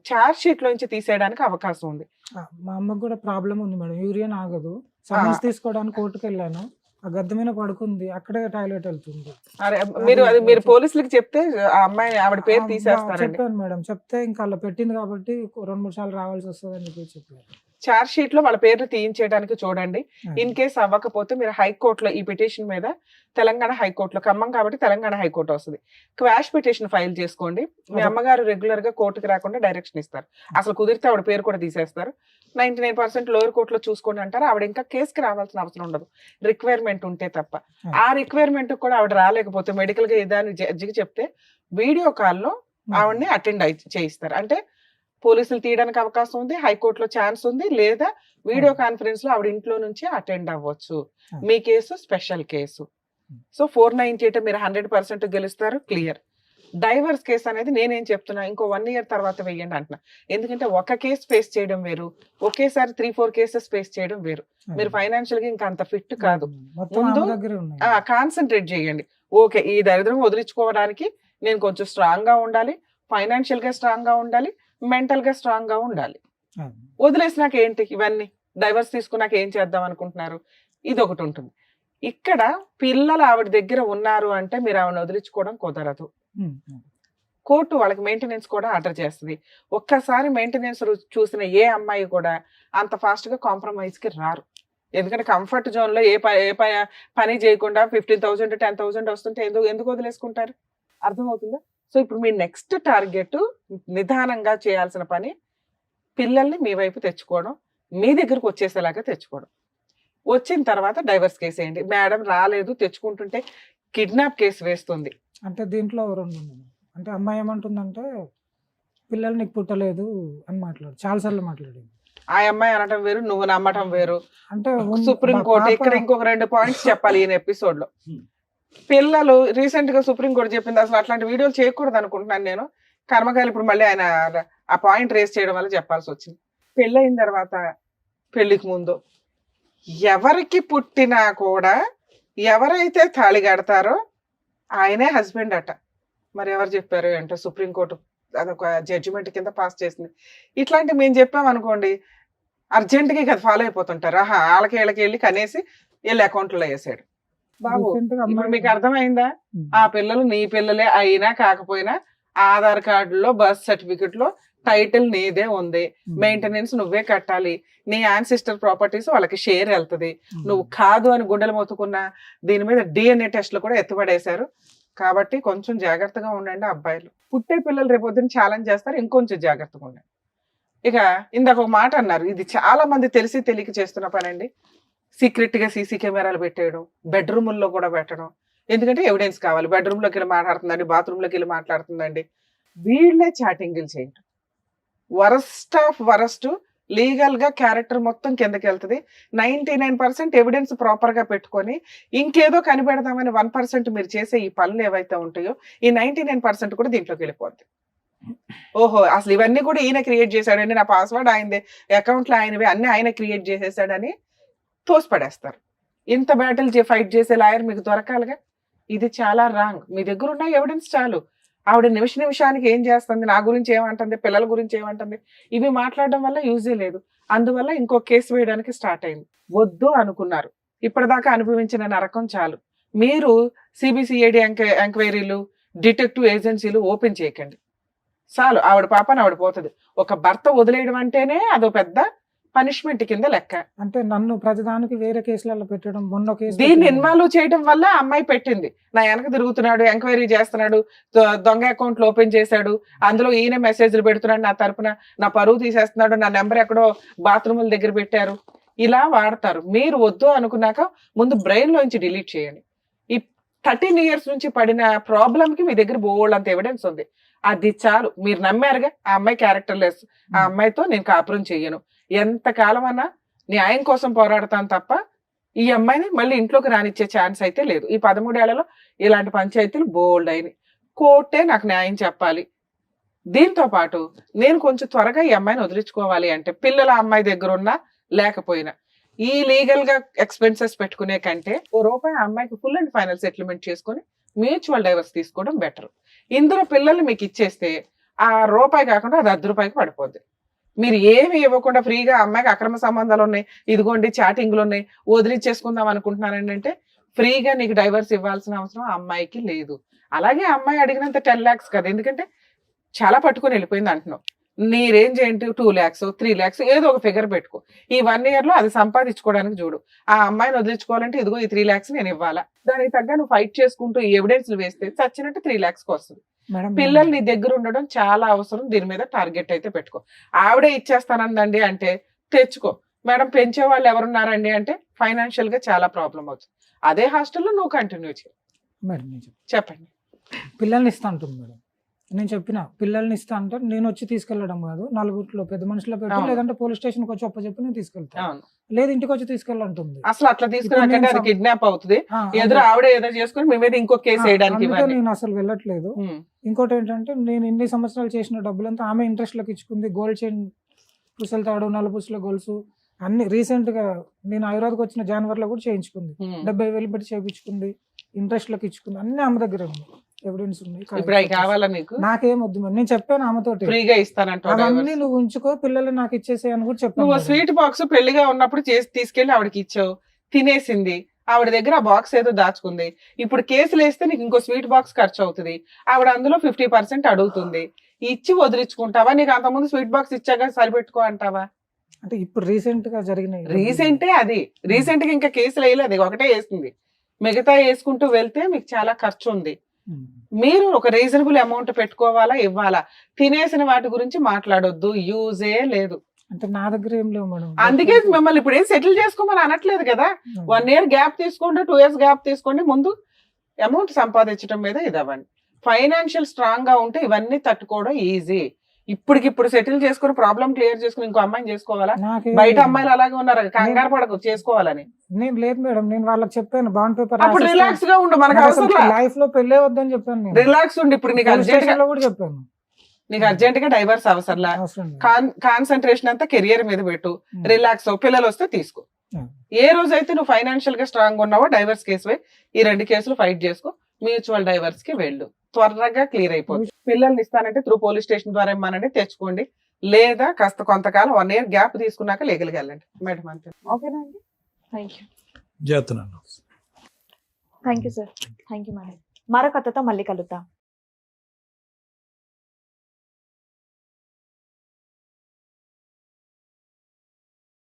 చార్జ్ షీట్ లోంచి తీసేయడానికి అవకాశం ఉంది. మా అమ్మకు కూడా ప్రాబ్లం ఉంది మేడం, యూరియన్ ఆగదు. సమన్స్ తీసుకోవడానికి కోర్టుకు వెళ్ళాను, ఆ గద్దె మీద పడుకుంది, అక్కడే టాయిలెట్ వెళ్తుంది. మీరు పోలీసులకు చెప్తే ఆ అమ్మాయి ఆవిడ పేరు తీసేస్తారండి. చెప్పాను మేడం, చెప్తే ఇంకా అలా పెట్టింది కాబట్టి 2-3 సార్లు రావాల్సి వస్తుంది అని చెప్పి చెప్పారు. చార్జ్ షీట్ లో వాళ్ళ పేర్లు తీయించేయడానికి చూడండి. ఇన్ కేస్ అవ్వకపోతే మీరు హైకోర్టులో ఈ పిటిషన్ మీద తెలంగాణ హైకోర్టులో, ఖమ్మం కాబట్టి తెలంగాణ హైకోర్టు వస్తుంది, క్వాష్ పిటిషన్ ఫైల్ చేసుకోండి. మీ అమ్మగారు రెగ్యులర్ గా కోర్టుకి రాకుండా డైరెక్షన్ ఇస్తారు. అసలు కుదిరితే ఆవిడ పేరు కూడా తీసేస్తారు. 99% లోయర్ కోర్టులో చూసుకోండి అంటారు. ఆవిడ ఇంకా కేసుకి రావాల్సిన అవసరం ఉండదు, రిక్వైర్మెంట్ ఉంటే తప్ప. ఆ రిక్వైర్మెంట్ కూడా ఆవిడ రాలేకపోతే మెడికల్ గా ఏదాన్ని జడ్జికి చెప్తే వీడియో కాల్లో ఆవిడని అటెండ్ చేయిస్తారు. అంటే పోలీసులు తీయడానికి అవకాశం ఉంది, హైకోర్టులో ఛాన్స్ ఉంది, లేదా వీడియో కాన్ఫరెన్స్ లో ఆవిడ ఇంట్లో నుంచి అటెండ్ అవ్వచ్చు. మీ కేసు స్పెషల్ కేసు. సో 498 మీరు 100% గెలుస్తారు, క్లియర్. డైవర్స్ కేసు అనేది నేనేం చెప్తున్నా, ఇంకో 1 year తర్వాత వెయ్యండి అంటున్నా. ఎందుకంటే ఒక కేసు ఫేస్ చేయడం వేరు, ఒకేసారి 3-4 కేసెస్ ఫేస్ చేయడం వేరు. మీరు ఫైనాన్షియల్ గా ఇంకా అంత ఫిట్ కాదు. ముందు కాన్సన్ట్రేట్ చేయండి. ఓకే, ఈ దరిద్రం వదిలించుకోవడానికి నేను కొంచెం స్ట్రాంగ్ గా ఉండాలి, ఫైనాన్షియల్ గా స్ట్రాంగ్ గా ఉండాలి, మెంటల్ గా స్ట్రాంగ్ గా ఉండాలి. వదిలేసినాక ఏంటి, ఇవన్నీ డైవర్స్ తీసుకున్నాక ఏం చేద్దాం అనుకుంటున్నారు, ఇది ఒకటి ఉంటుంది. ఇక్కడ పిల్లలు ఆవిడ దగ్గర ఉన్నారు అంటే మీరు ఆవిడని వదిలించుకోవడం కుదరదు. కోర్టు వాళ్ళకి మెయింటెనెన్స్ కూడా ఆర్డర్ చేస్తుంది. ఒక్కసారి మెయింటెనెన్స్ చూసిన ఏ అమ్మాయి కూడా అంత ఫాస్ట్ గా కాంప్రమైజ్ కి రారు. ఎందుకంటే కంఫర్ట్ జోన్ లో ఏ పని చేయకుండా 15,000 10,000 వస్తుంటే ఎందుకు వదిలేసుకుంటారు, అర్థమవుతుందా? సో ఇప్పుడు మీ నెక్స్ట్ టార్గెట్ నిదానంగా చేయాల్సిన పని పిల్లల్ని మీ వైపు తెచ్చుకోవడం, మీ దగ్గరకు వచ్చేసేలాగా తెచ్చుకోవడం. వచ్చిన తర్వాత డైవర్స్ కేసు వేయండి. మేడం రాలేదు, తెచ్చుకుంటుంటే కిడ్నాప్ కేసు వేస్తుంది. అంటే దీంట్లో 2 ఉన్నాయి. అంటే అమ్మాయి ఏమంటుందంటే పిల్లలు నీకు పుట్టలేదు అని చాలాసార్లు మాట్లాడింది. ఆ అమ్మాయి అనటం వేరు, నువ్వు నమ్మటం వేరు. అంటే సుప్రీంకోర్టు ఇక్కడ ఇంకొక 2 పాయింట్స్ చెప్పాలి ఈయన ఎపిసోడ్ లో. పిల్లలు రీసెంట్ గా సుప్రీంకోర్టు చెప్పింది అసలు అట్లాంటి వీడియోలు చేయకూడదు అనుకుంటున్నాను నేను. కర్మకాయలు ఇప్పుడు మళ్ళీ ఆయన ఆ పాయింట్ రేస్ చేయడం వల్ల చెప్పాల్సి వచ్చింది. పెళ్ళయిన తర్వాత పెళ్లికి ముందు ఎవరికి పుట్టినా కూడా ఎవరైతే తాళి కడతారో ఆయనే హస్బెండ్ అట. మరి ఎవరు చెప్పారు అంటే సుప్రీంకోర్టు అదొక జడ్జిమెంట్ కింద పాస్ చేసింది. ఇట్లాంటి మేము చెప్పాం అనుకోండి, అర్జెంట్గా కదా ఫాలో అయిపోతుంటారు. వాళ్ళకి వీళ్ళకి వెళ్ళి కనేసి వీళ్ళ అకౌంట్లో వేసాడు. బాబు ఇప్పుడు మీకు అర్థమైందా? ఆ పిల్లలు నీ పిల్లలే అయినా కాకపోయినా ఆధార్ కార్డులో, బర్త్ సర్టిఫికెట్ లో టైటిల్ నీదే ఉంది, మెయింటెనెన్స్ నువ్వే కట్టాలి, నీ యాన్సిస్టర్ ప్రాపర్టీస్ వాళ్ళకి షేర్ వెళ్తుంది. నువ్వు కాదు అని గుండెలు మొత్తుకున్నా దీని మీద DNA టెస్ట్లు కూడా ఎత్తుపడేశారు. కాబట్టి కొంచెం జాగ్రత్తగా ఉండండి అబ్బాయిలు. పుట్టే పిల్లలు రేపొద్దున ఛాలెంజ్ చేస్తారు, ఇంకొంచెం జాగ్రత్తగా ఉండండి. ఇక ఇందాక ఒక మాట అన్నారు, ఇది చాలా మంది తెలిసి తెలియక చేస్తున్న పని అండి. సీక్రెట్ గా సీసీ కెమెరాలు పెట్టేయడం, బెడ్రూముల్లో కూడా పెట్టడం. ఎందుకంటే ఎవిడెన్స్ కావాలి. బెడ్రూమ్ లోకి వెళ్ళి మాట్లాడుతుందండి, బాత్రూమ్ లోకి వెళ్ళి మాట్లాడుతుందండి, వీళ్ళే చాటింగ్లు చేయటం. Worst of worst. లీగల్ గా క్యారెక్టర్ మొత్తం కిందకి వెళ్తుంది. 99% ఎవిడెన్స్ ప్రాపర్ గా పెట్టుకొని ఇంకేదో కనిపెడదామని 1% మీరు చేసే ఈ పనులు ఏవైతే ఉంటాయో ఈ 99% కూడా దీంట్లోకి వెళ్ళిపోద్ది. ఓహో, అసలు ఇవన్నీ కూడా ఈయన క్రియేట్ చేశాడండి, నా పాస్వర్డ్ ఆయనదే, అకౌంట్లో ఆయనవే, అన్ని ఆయన క్రియేట్ చేసేసాడని తోసిపడేస్తారు. ఇంత బ్యాటిల్ ఫైట్ చేసే లాయర్ మీకు దొరకాలిగా. ఇది చాలా రాంగ్. మీ దగ్గర ఉన్న ఎవిడెన్స్ చాలు. ఆవిడ నిమిషానికి ఏం చేస్తుంది, నా గురించి ఏమంటుంది, పిల్లల గురించి ఏమంటుంది, ఇవి మాట్లాడడం వల్ల యూజే లేదు. అందువల్ల ఇంకో కేసు వేయడానికి స్టార్ట్ అయింది. వద్దు అనుకున్నారు, ఇప్పటిదాకా అనుభవించిన నరకం చాలు. మీరు సిబిసిఐడి ఎంక్వైరీలు, డిటెక్టివ్ ఏజెన్సీలు ఓపెన్ చేయకండి. చాలు, ఆవిడ పాపని ఆవిడ పోతుంది. ఒక భర్త వదిలేయడం అంటేనే అదో పెద్ద పనిష్మెంట్ కింద లెక్క. అంటే నన్ను ప్రతిదానికి వేరే కేసులలో పెట్టడం, మొన్న కేసు దీన్ని ఇన్వాల్వ్ చేయడం వల్ల అమ్మాయి పెట్టింది. నా వెనక తిరుగుతున్నాడు, ఎంక్వైరీ చేస్తున్నాడు, దొంగ అకౌంట్లు ఓపెన్ చేశాడు, అందులో ఈయన మెసేజ్లు పెడుతున్నాడు, నా తరపున నా పరువు తీసేస్తున్నాడు, నా నెంబర్ ఎక్కడో బాత్రూముల దగ్గర పెట్టారు, ఇలా వాడతారు. మీరు వద్దు అనుకున్నాక ముందు బ్రెయిన్ లోంచి డిలీట్ చేయండి. ఈ 13 years నుంచి పడిన ప్రాబ్లం కి మీ దగ్గర బోల్డ్ అంత ఎవిడెన్స్ ఉంది. అది చాలు. మీరు నమ్మారుగా ఆ అమ్మాయి క్యారెక్టర్ లెస్, ఆ అమ్మాయితో నేను కాపురం చెయ్యను, ఎంతకాలం అన్నా న్యాయం కోసం పోరాడతాను తప్ప ఈ అమ్మాయిని మళ్ళీ ఇంట్లోకి రానిచ్చే ఛాన్స్ అయితే లేదు. ఈ 13 ఏళ్లలో ఇలాంటి పంచాయతీలు బోల్డ్ అయినాయి. కోర్టే నాకు న్యాయం చెప్పాలి. దీంతో పాటు నేను కొంచెం త్వరగా ఈ అమ్మాయిని వదిలించుకోవాలి అంటే పిల్లల అమ్మాయి దగ్గర ఉన్నా లేకపోయినా ఈ లీగల్ గా ఎక్స్పెన్సెస్ పెట్టుకునే కంటే ₹1 ఆ అమ్మాయికి ఫుల్ అండ్ ఫైనల్ సెటిల్మెంట్ చేసుకుని మ్యూచువల్ డైవర్స్ తీసుకోవడం బెటర్. ఇందులో పిల్లల్ని మీకు ఇచ్చేస్తే ఆ ₹1 కాకుండా అది ₹10 పడిపోద్ది. మీరు ఏమి ఇవ్వకుండా ఫ్రీగా అమ్మాయికి అక్రమ సంబంధాలు ఉన్నాయి, ఇదిగోండి చాటింగ్లు ఉన్నాయి, వదిలిచ్చేసుకుందాం అనుకుంటున్నానండి అంటే ఫ్రీగా నీకు డైవర్స్ ఇవ్వాల్సిన అవసరం ఆ అమ్మాయికి లేదు. అలాగే అమ్మాయి అడిగినంత 10 lakhs కదా, ఎందుకంటే చాలా పట్టుకొని వెళ్ళిపోయింది అంటున్నావు. నీ రేంజ్ ఏంటి 2 lakhs 3 lakhs ఏదో ఒక ఫిగర్ పెట్టుకో. ఈ 1 year లో అది సంపాదించుకోవడానికి చూడు. ఆ అమ్మాయిని వదిలించుకోవాలంటే ఇదిగో ఈ 3 lakhs నేను ఇవ్వాలా, దానికి తగ్గ నువ్వు ఫైట్ చేసుకుంటూ ఈ ఎవిడెన్స్ వేస్తే చచ్చినట్టు 3 lakhs వస్తుంది. మేడం పిల్లలు నీ దగ్గర ఉండడం చాలా అవసరం. దీని మీద టార్గెట్ అయితే పెట్టుకో. ఆవిడే ఇచ్చేస్తానందండి అంటే తెచ్చుకో. మేడం పెంచే వాళ్ళు ఎవరున్నారండి అంటే ఫైనాన్షియల్ గా చాలా ప్రాబ్లం అవుతుంది. అదే హాస్టల్లో నువ్వు కంటిన్యూ చేయి. మేడం నేను చెప్పండి. పిల్లల్ని ఇస్తా అంటుంది మేడం. నేను చెప్పిన పిల్లల్ని ఇస్తా అంటే నేను వచ్చి తీసుకెళ్ళడం కాదు, నలుగురిలో పెద్ద మనుషులో పెట్టి అవును. లేదంటే పోలీస్ స్టేషన్కి వచ్చి చెప్పి నేను తీసుకెళ్తాను, అవును. లేదు ఇంటికి వచ్చి తీసుకెళ్ళంటుంది. అసలు అట్లా తీసుకున్నాకంటే అది కిడ్నాప్ అవుతుంది. ఎదురు ఆవిడే ఏదో చేసుకుని మీ మీద ఇంకో కేసు వేయడానికి అందుకే ఇవ్వండి. నేను అసలు వెళ్ళట్లేదు. ఇంకోటి ఏంటంటే నేను ఇన్ని సంవత్సరాలు చేసిన డబ్బులంతా ఆమె ఇంట్రెస్ట్లకు ఇచ్చుకుంది. గోల్డ్ చైన్, పుసల తాడు, నలుపుసల గొలుసు అన్ని రీసెంట్ గా నేను హైదరాబాద్కి వచ్చిన జనవరిలో కూడా చేయించుకుంది. 70,000 పెట్టి చేయించుకుంది, ఇంట్రెస్ట్లకు ఇచ్చుకుంది. అన్ని ఆమె దగ్గర ఉంది, ఎవిడెన్స్ ఉంది. ఇప్పుడు అవి కావాలా నీకు? నాకేం వద్దు మేడం, నేను చెప్పాను ఆమెతోటి ఫ్రీగా ఇస్తానంటావు. అవన్నీ నువ్వు ఉంచుకో, పిల్లలు నాకు ఇచ్చేసే అని కూడా నువ్వు చెప్పాను. స్వీట్ బాక్స్ పెళ్లిగా ఉన్నప్పుడు చేసి తీసుకెళ్లి ఆవిడకి ఇచ్చావు, తినేసింది. ఆవిడ దగ్గర ఆ బాక్స్ ఏదో దాచుకుంది. ఇప్పుడు కేసులు వేస్తే నీకు ఇంకో స్వీట్ బాక్స్ ఖర్చు అవుతుంది. ఆవిడ అందులో 50% అడుగుతుంది. ఇచ్చి వదిలించుకుంటావా? నీకు అంతకుముందు స్వీట్ బాక్స్ ఇచ్చాక సరిపెట్టుకో అంటావా? అంటే ఇప్పుడు రీసెంట్ గా జరిగిన రీసెంటే అది. రీసెంట్ గా ఇంకా కేసులు వేయలేదు, ఒకటే వేసింది. మిగతా వేసుకుంటూ వెళ్తే మీకు చాలా ఖర్చు ఉంది. మీరు ఒక రీజనబుల్ అమౌంట్ పెట్టుకోవాలా, ఇవ్వాలా. తినేసిన వాటి గురించి మాట్లాడొద్దు, యూజే లేదు. అంటే నా దగ్గర ఏం లేవు మేడం. అందుకే మిమ్మల్ని ఇప్పుడు ఏం సెటిల్ చేసుకోమని అనట్లేదు కదా. 1 year గ్యాప్ తీసుకోండి, 2 years గ్యాప్ తీసుకోండి. ముందు అమౌంట్ సంపాదించడం మీద ఇది అవ్వండి. ఫైనాన్షియల్ స్ట్రాంగ్ గా ఉంటే ఇవన్నీ తట్టుకోవడం ఈజీ. ఇప్పటికిప్పుడు సెటిల్ చేసుకుని ప్రాబ్లం క్లియర్ చేసుకుని ఇంకో అమ్మాయిని చేసుకోవాలా? బయట అమ్మాయిలు అలాగే ఉన్నారు, కంగారు పడకు చేసుకోవాలని. నేను లేదు మేడం, నేను వాళ్ళకి చెప్పాను బాండ్ పేపర్ అప్పుడు రిలాక్స్ గా ఉండు, మనకు అవసరం లైఫ్ లో పెళ్ళే వద్దని చెప్పాను నేను. రిలాక్స్ ఉండి. ఇప్పుడు నీకు అర్జెంట్ గా కూడా చెప్పాను, నీకు అర్జెంట్ గా డైవర్స్ అవసరంలా. అవసరం లేదు. కాన్సన్ట్రేషన్ అంతా కెరియర్ మీద పెట్టు, రిలాక్స్ అవ్వు. పిల్లలు వస్తే తీసుకో. ఏ రోజైతే నువ్వు ఫైనాన్షియల్ గా స్ట్రాంగ్ ఉన్నావో డైవర్స్ కేసు ఈ 2 కేసులు ఫైట్ చేసుకో. మ్యూచువల్ డైవర్స్ కి వెళ్ళు, త్వరగా క్లియర్ అయిపోతుంది. పిల్లల్ని ఇస్తానంటే త్రూ పోలీస్ స్టేషన్ ద్వారా ఇమ్మానంటే తెచ్చుకోండి, లేదా కాస్త కొంతకాలం 1 year గ్యాప్ తీసుకున్నాక లీగల్గా వెళ్ళండి మేడం. అంతే. ఓకేనా అండి? Thank you. చేస్తున్నాను. Thank you sir. Thank you madam. మరో కథతో మళ్ళీ కలుద్దాం.